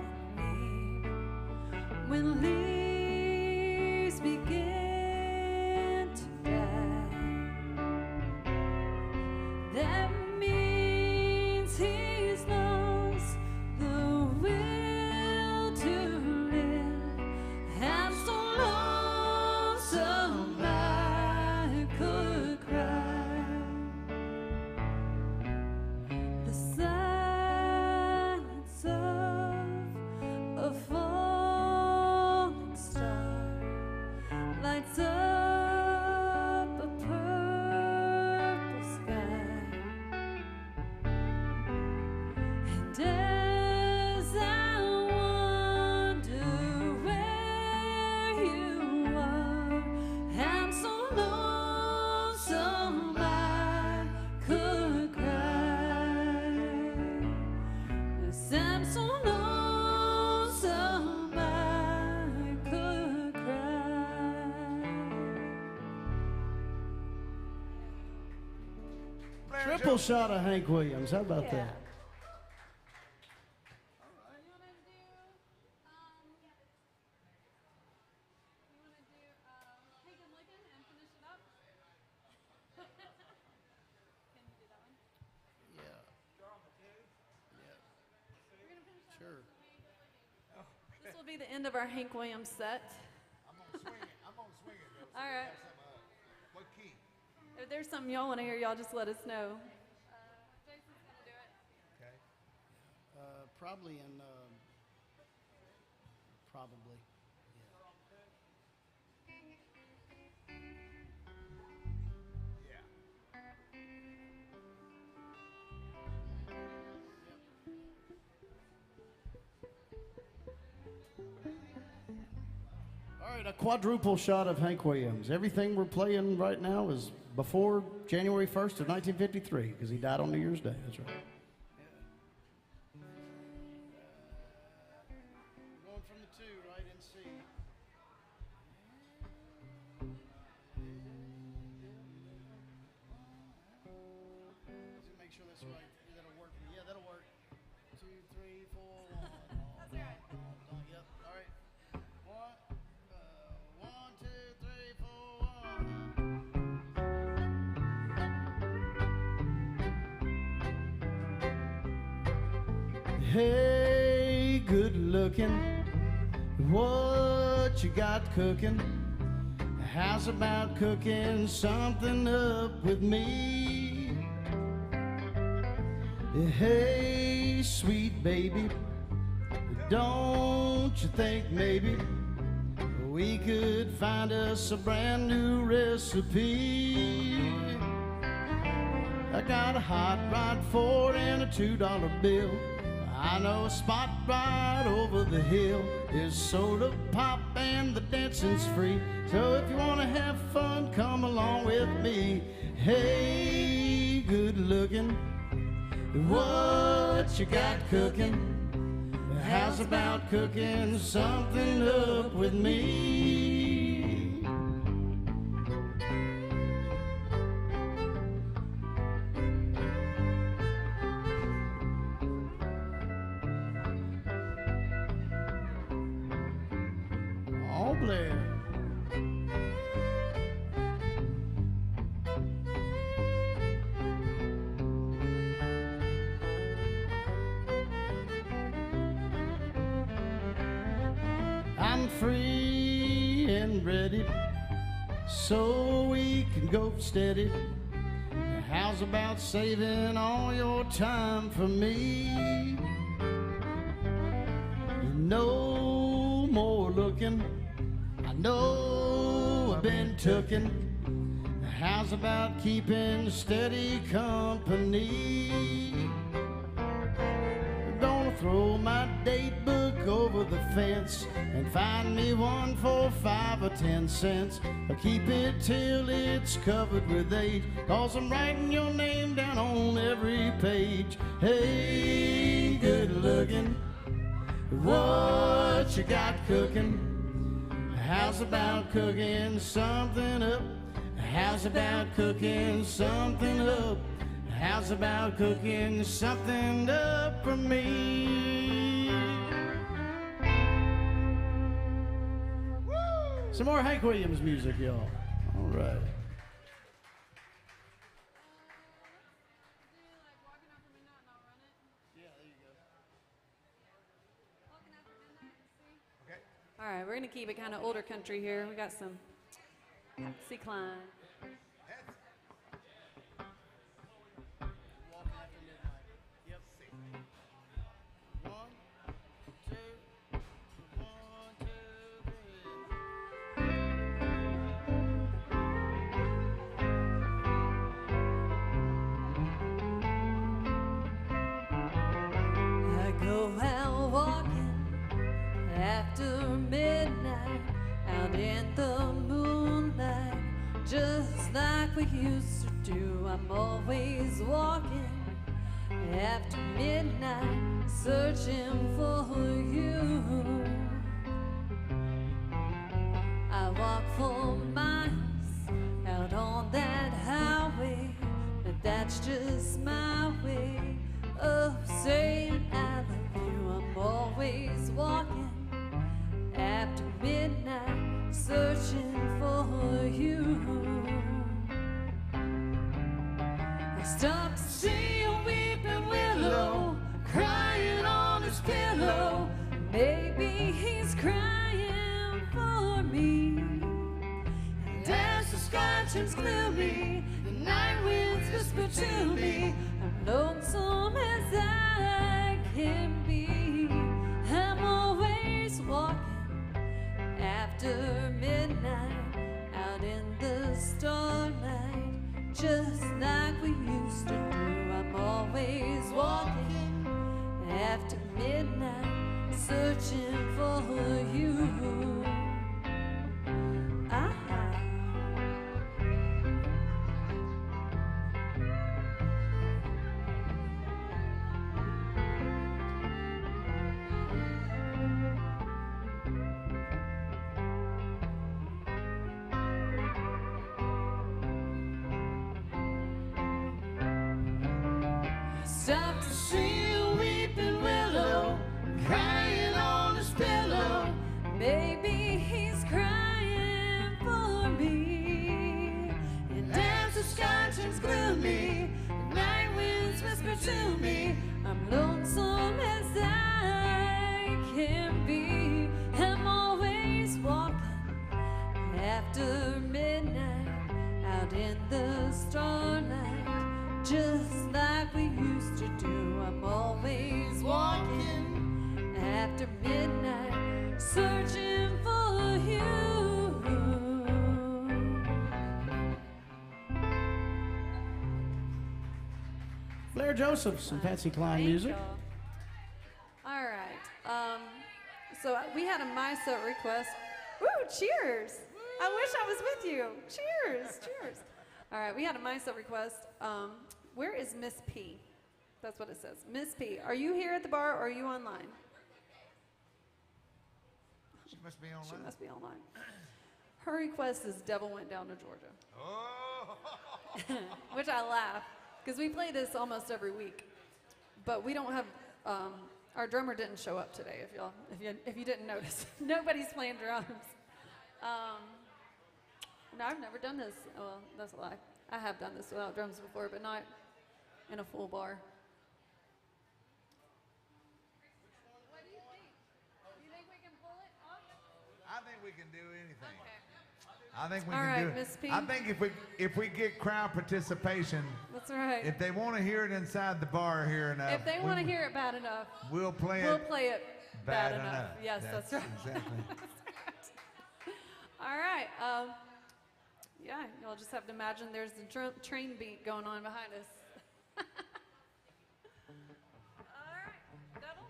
weep when leaves begin to die? That means he's lost the will to live. I'm so lonesome I I'm so lonesome I could cry. Triple shot of Hank Williams. How about that? This will be the end of our Hank Williams set. I'm gonna swing it. Though, All right. What key? If there's something y'all want to hear, y'all just let us know. Jason's going to do it. Okay. Probably in, probably. Yeah. All right, a quadruple shot of Hank Williams. Everything we're playing right now is before January 1st of 1953, because he died on New Year's Day. That's right. Going from the 2, right, in C. Let's make sure that's right. That'll work. Yeah, that'll work. 2, 3, 4, 1. That's all right. Yep. All right. 1, 2, 3, 4, 1. Hey, good looking, what you got cooking? How's about cooking something up with me? Hey, sweet baby, don't you think maybe we could find us a brand new recipe? I got a hot rod for and a $2 bill. I know a spot right over the hill. There's soda pop and the dancing's free. So if you want to have fun, come along with me. Hey, good looking, what you got cooking? How's about cooking something up with me? All Blair. I'm free and ready, so we can go steady. How's about saving all your time for me? No more looking, I know I've been tooken. How's about keeping steady company? Gonna throw my date book over the fence and find me one for 5 or 10 cents. I'll keep it till it's covered with 8, 'cause I'm writing your name down on every page. Hey, good looking, what you got cooking? How's about cooking something up? How's about cooking something up? How's about cooking something up for me? Woo! Some more Hank Williams music, y'all. All right. All right, we're going to keep it kind of older country here. We got some Patsy Cline. I go out walking after midnight, out in the moonlight, just like we used to do. I'm always walking after midnight, searching for you. I walk for miles out on that highway, but that's just my way of saying I love you. I'm always walking after midnight, searching for you. I stopped to see a weeping willow crying on his pillow. Maybe he's crying for me. And as the sky turns gloomy, the night winds whisper to me, I'm lonesome as I can be. I'm always walking after midnight, out in the starlight, just like we used to do. I'm always walking after midnight, searching for you. Stop to see a weeping willow crying on his pillow. Maybe he's crying for me. And as the sky turns gloomy, the night winds whisper to me, I'm lonesome as I can be. I'm always walking after midnight, out in the starlight, just like we used to do. I'm always walking after midnight, searching for you. Blair Josephs and Patsy Cline Thank music. y'all. All right. So we had a MySet request. Woo, cheers. I wish I was with you. Cheers, cheers. All right, we had a MySet request. Where is Miss P? That's what it says. Miss P, are you here at the bar or are you online? She must be online. She must be online. Her request is Devil Went Down to Georgia. Oh! Which I laugh, because we play this almost every week. But we don't have, our drummer didn't show up today, if you didn't notice. Nobody's playing drums. No, I've never done this. Well, that's a lie. I have done this without drums before, but not in a full bar. What do you think? Do you think we can pull it off? I think we can do anything. Okay. I think we All can right, do it. Miss P. I think if we get crowd participation, That's right. if they want to hear it inside the bar here enough, If they want to hear it bad enough, we'll play we'll it play it bad enough. enough. Yes, that's right. Exactly. All right. Yeah, you'll just have to imagine there's the train beat going on behind us. All right, Devil.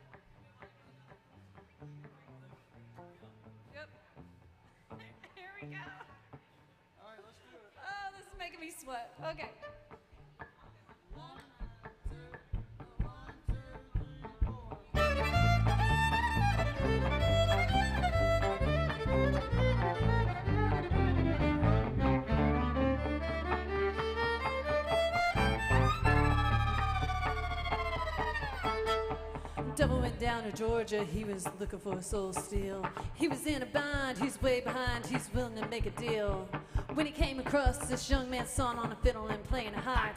Yep. Here we go. All right, let's do it. Oh, this is making me sweat. Okay. Devil went down to Georgia, he was looking for a soul steal. He was in a bind, he's way behind, he's willing to make a deal. When he came across this young man's son on a fiddle and playing a height,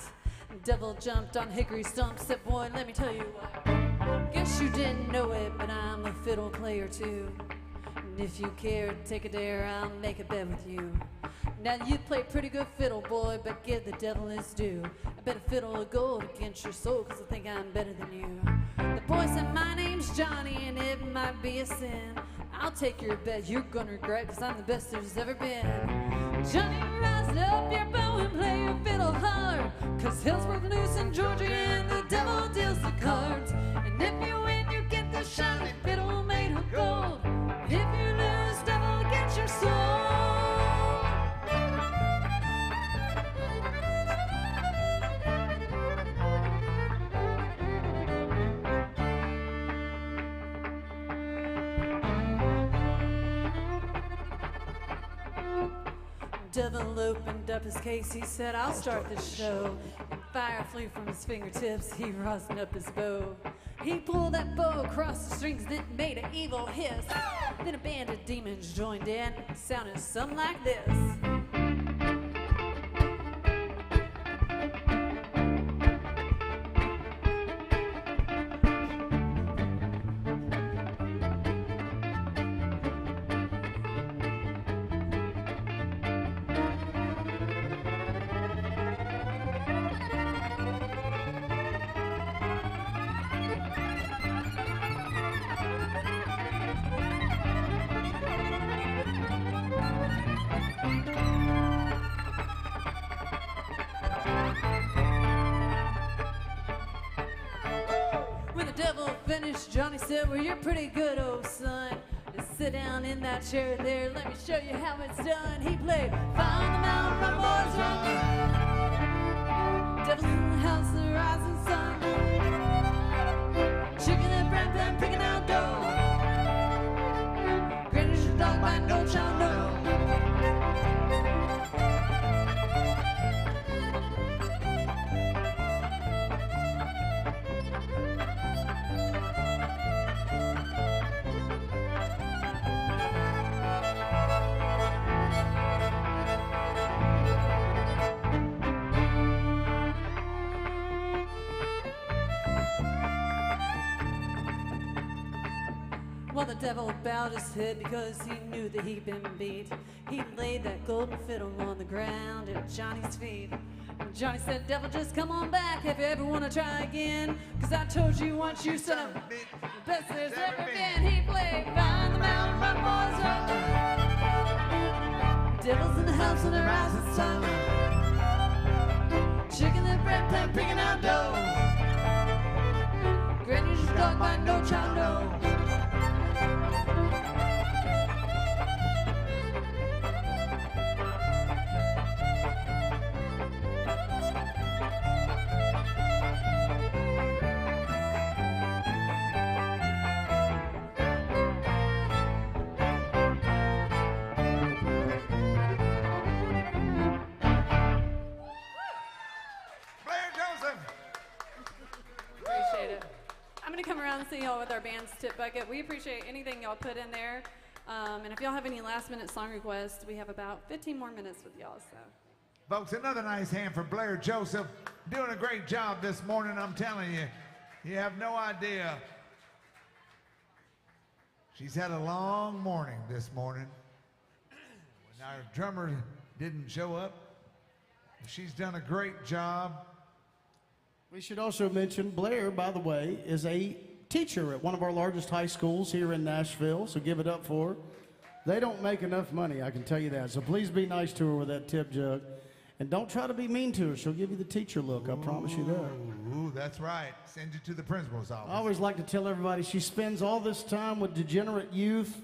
Devil jumped on hickory stump, said, boy, let me tell you what. Guess you didn't know it, but I'm a fiddle player too. And if you care to take a dare, I'll make a bet with you. Now you play pretty good fiddle, boy, but give the devil his due. I bet a fiddle of gold against your soul, 'cause I think I'm better than you. The boy said, my name's Johnny, and it might be a sin. I'll take your bet, you're gonna regret, 'cause I'm the best there's ever been. Johnny, rise up your bow and play your fiddle hard, 'cause hell's broken loose in Georgia and the devil deals the cards. And if you win, you get the shiny fiddle made of gold. If you lose, devil gets your soul. Devil opened up his case, he said, I'll start the show. And fire flew from his fingertips, he rosined up his bow. He pulled that bow across the strings, then made an evil hiss. Then a band of demons joined in, sounding something like this. Johnny said, well, you're pretty good, old son. Just sit down in that chair there, let me show you how it's done. He played Find the Mountain, my boys run. Devil's in the house, the rising sun. Chicken and bread pan, picking out dough. Granny's your dog by no child, no. Well, the devil bowed his head because he knew that he'd been beat. He laid that golden fiddle on the ground at Johnny's feet. And Johnny said, devil, just come on back if you ever want to try again. Cause I told you once, you son of the best there's ever been. He played Find the Mountain, run, boys, run. Devil's in the house and the rising sun. Chicken and bread pan, picking out dough. Granny's your dog by no child, no. See y'all with our band's tip bucket. We appreciate anything y'all put in there. And if y'all have any last minute song requests, we have about 15 more minutes with y'all. So, folks, another nice hand for Blair Joseph. Doing a great job this morning, I'm telling you. You have no idea. She's had a long morning this morning. When our drummer didn't show up, she's done a great job. We should also mention Blair, by the way, is a teacher at one of our largest high schools here in Nashville, so give it up for her. They don't make enough money, I can tell you that, so please be nice to her with that tip jug. And don't try to be mean to her. She'll give you the teacher look, I promise you that. Ooh, that's right. Send you to the principal's office. I always like to tell everybody she spends all this time with degenerate youth,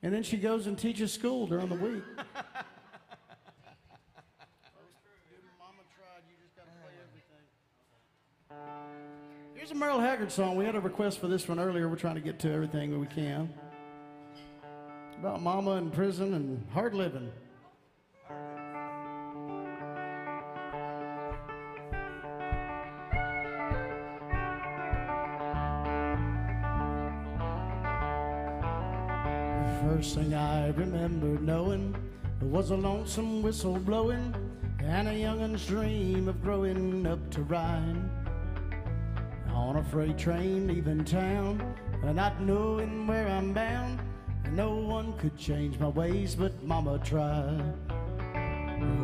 and then she goes and teaches school during the week. Here's a Merle Haggard song. We had a request for this one earlier. We're trying to get to everything that we can. About mama in prison and hard living. The first thing I remember knowing was a lonesome whistle blowing and a youngin's dream of growing up to ride on a freight train leaving town, not knowing where I'm bound. No one could change my ways, but mama tried.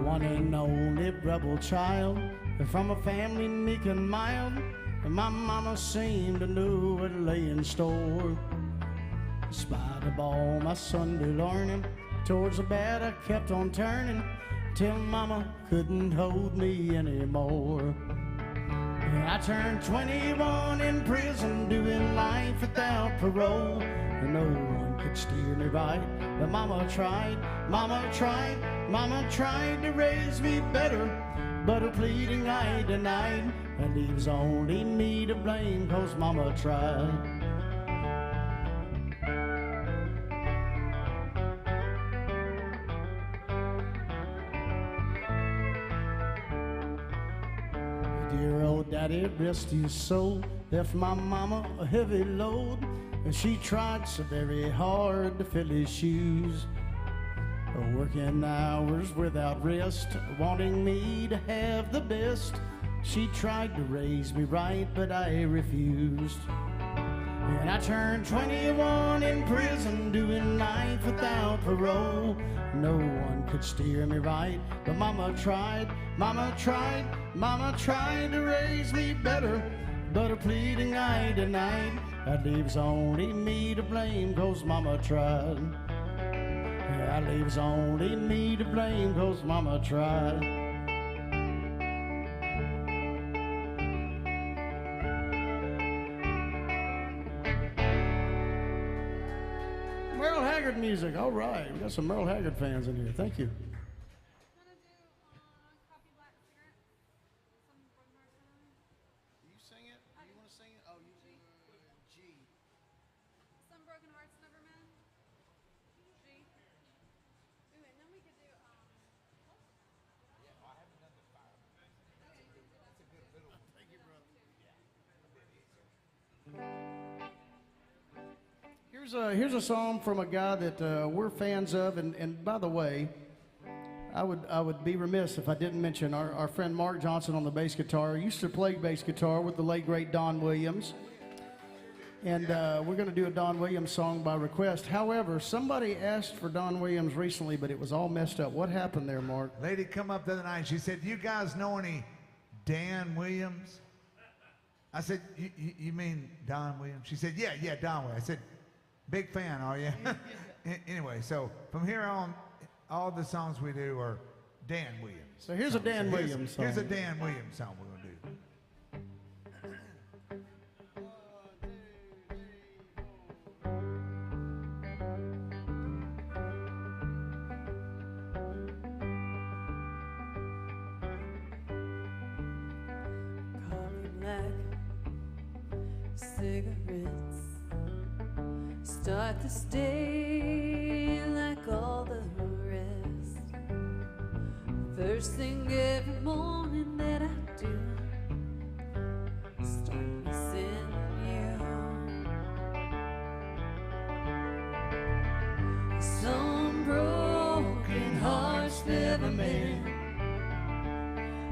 One and only rebel child from a family meek and mild, my mama seemed to know what lay in store. In spite of all my Sunday learning, towards the bad I kept on turning, till mama couldn't hold me anymore. I turned 21 in prison, doing life without parole. No one could steer me right, but mama tried to raise me better. But her pleading I denied, and leaves only me to blame, 'cause mama tried. daddy, rest his soul, left my mama a heavy load, and she tried so very hard to fill his shoes. Working hours without rest, wanting me to have the best. She tried to raise me right, but I refused. And I turned 21 in prison, doing life without parole. No one could steer me right, but mama tried, mama tried, mama tried to raise me better. But her pleading I denied. That leaves only me to blame, 'cause mama tried. That leaves only me to blame, 'cause mama tried. Merle Haggard music, all right. We got some Merle Haggard fans in here. Thank you. Here's a song from a guy that we're fans of, and by the way, I would be remiss if I didn't mention our friend Mark Johnson on the bass guitar. He used to play bass guitar with the late great Don Williams, and we're going to do a Don Williams song by request. However, somebody asked for Don Williams recently, but it was all messed up. What happened there, Mark? Lady come up the other night, she said, "You guys know any Dan Williams?" I said, you mean Don Williams? She said, yeah, Don Williams. I said, "Big fan, are you?" Anyway, so from here on, all the songs we do are Dan Williams. So here's a Dan Williams song. Here's a Dan Williams song we're going to do. Coffee black, cigarettes, start this day like all the rest. First thing every morning that I do, start missing you. Some broken hearts never mend,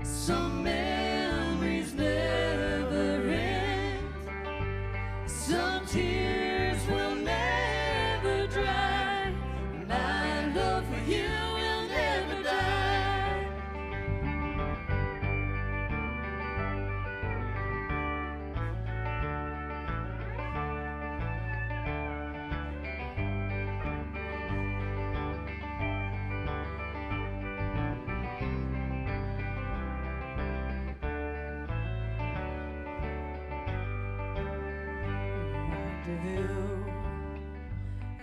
some memories never end, some tears will never dry. My love for you will never die. Rendezvous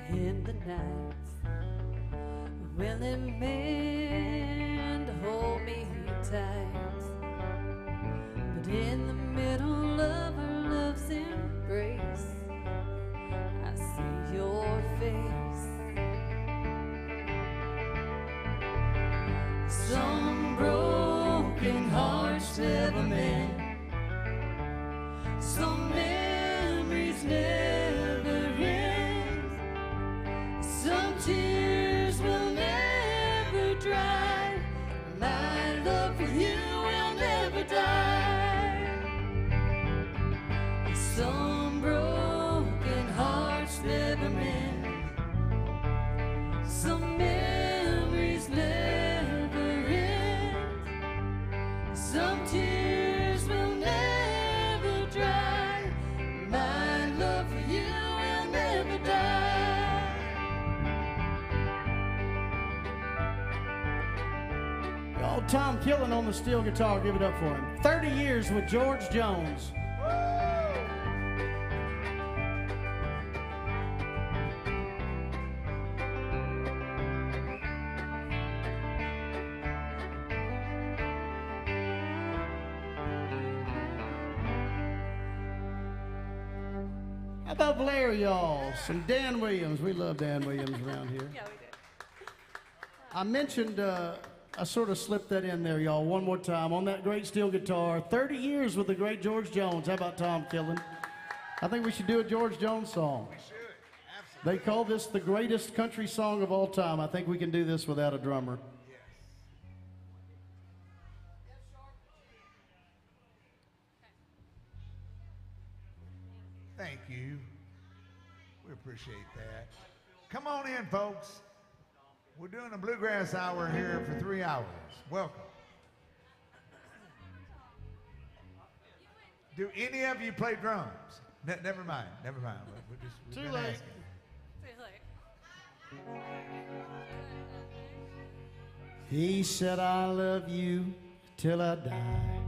in the night, willing man to hold me tight, but in the middle of our love's embrace, I see your face. Some broken hearts never mend, some memories never end, some tears will never dry. My love for you will never die. Some broken hearts never mend, some memories never end, some tears will never dry. My love for you will never die. Oh, Tom Killen on the steel guitar. Give it up for him. 30 years with George Jones. How about Blair, y'all? Some Dan Williams. We love Dan Williams around here. Yeah, we do. I mentioned I sort of slipped that in there, y'all, one more time. On that great steel guitar, 30 years with the great George Jones. How about Tom Killen? I think we should do a George Jones song. We should. Absolutely. They call this the greatest country song of all time. I think we can do this without a drummer. Yes. Thank you. We appreciate that. Come on in, folks. We're doing a bluegrass hour here for 3 hours. Welcome. Do any of you play drums? Never mind. Never mind. We've Too been late. asking. He said, I love you till I die.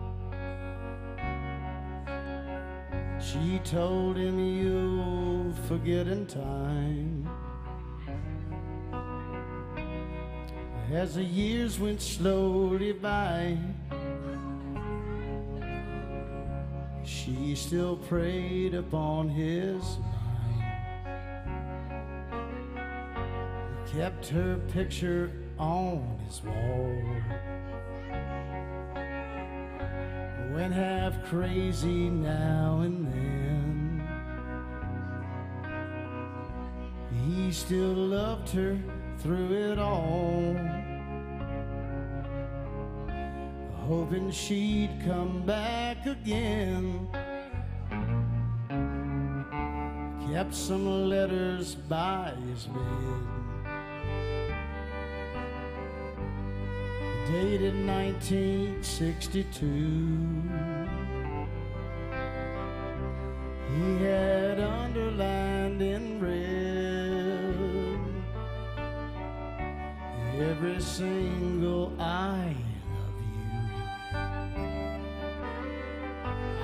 She told him you'll forget in time. As the years went slowly by, she still preyed upon his mind. He kept her picture on his wall. Went half crazy now and then. He still loved her through it all, hoping she'd come back again. Kept some letters by his bed, dated 1962. He had underlined in red every single I love you.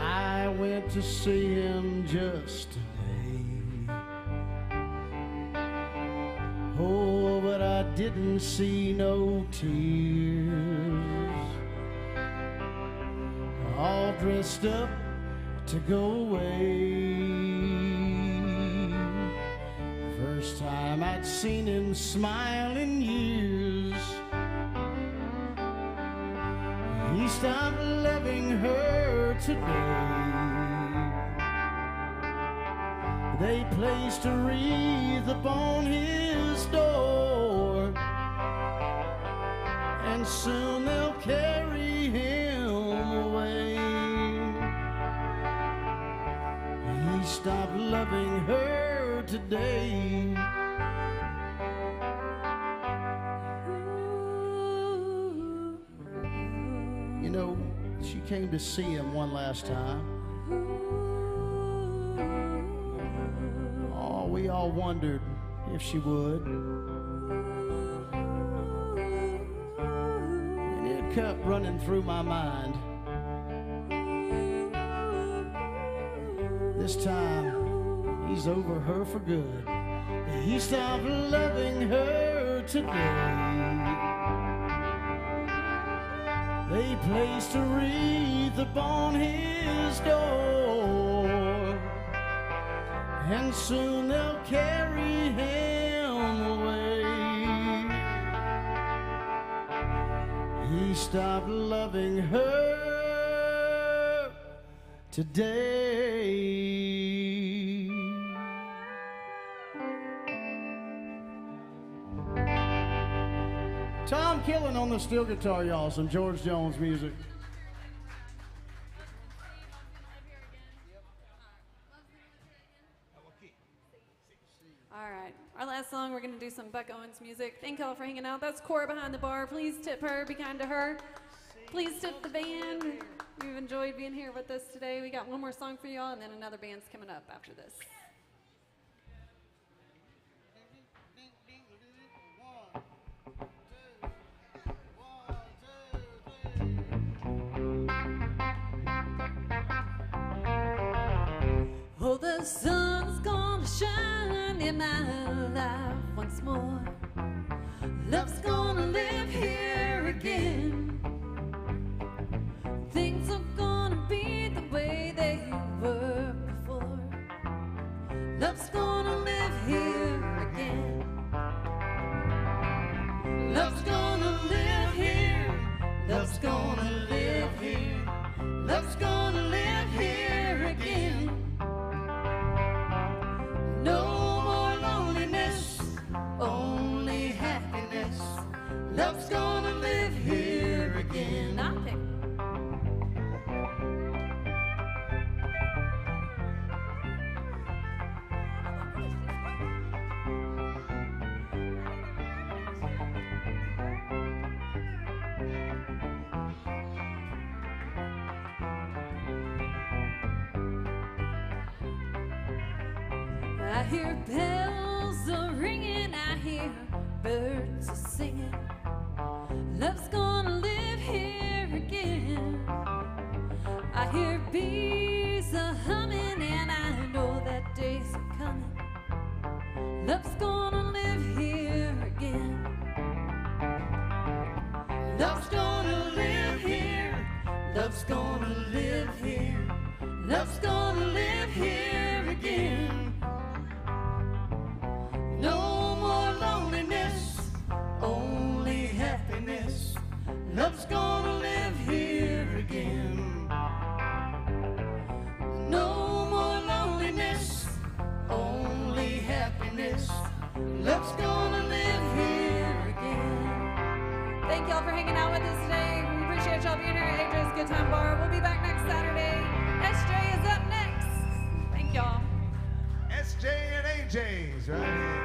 I went to see him just today. Oh, but I didn't see no tears. All dressed up to go away. First time I'd seen him smile in years. He stopped loving her today. They placed a wreath upon his door, and soon they'll carry him away. He stopped loving her today. You know, she came to see him one last time. Oh, we all wondered if she would. And it kept running through my mind. This time, he's over her for good. He stopped loving her today. They placed a wreath upon his door, and soon they'll carry him away. He stopped loving her today. Tom Killen on the steel guitar, y'all. Some George Jones music. All right, our last song, we're going to do some Buck Owens music. Thank y'all for hanging out. That's Cora behind the bar. Please tip her, be kind to her. Please tip the band. We've enjoyed being here with us today. We got one more song for y'all, and then another band's coming up after this. Oh, the sun's gonna shine in my life once more. Love's gonna live here again. Things are gonna be the way they were before. Love's gonna live here again. Love's gonna live here I hear bells a ringing, I hear birds a singing. Love's gonna live here again. I hear bees a humming, and I know that day's a coming. Love's gonna live here again. Love's gonna live here. Love's gonna live here. Love's gonna live here again. No more loneliness, only happiness. Love's gonna live here again. No more loneliness, only happiness. Love's gonna live here again. Thank y'all for hanging out with us today. We appreciate y'all being here at AJ's Good Time Bar. We'll be back next Saturday. SJ is up next. Thank y'all. SJ and AJ's right here.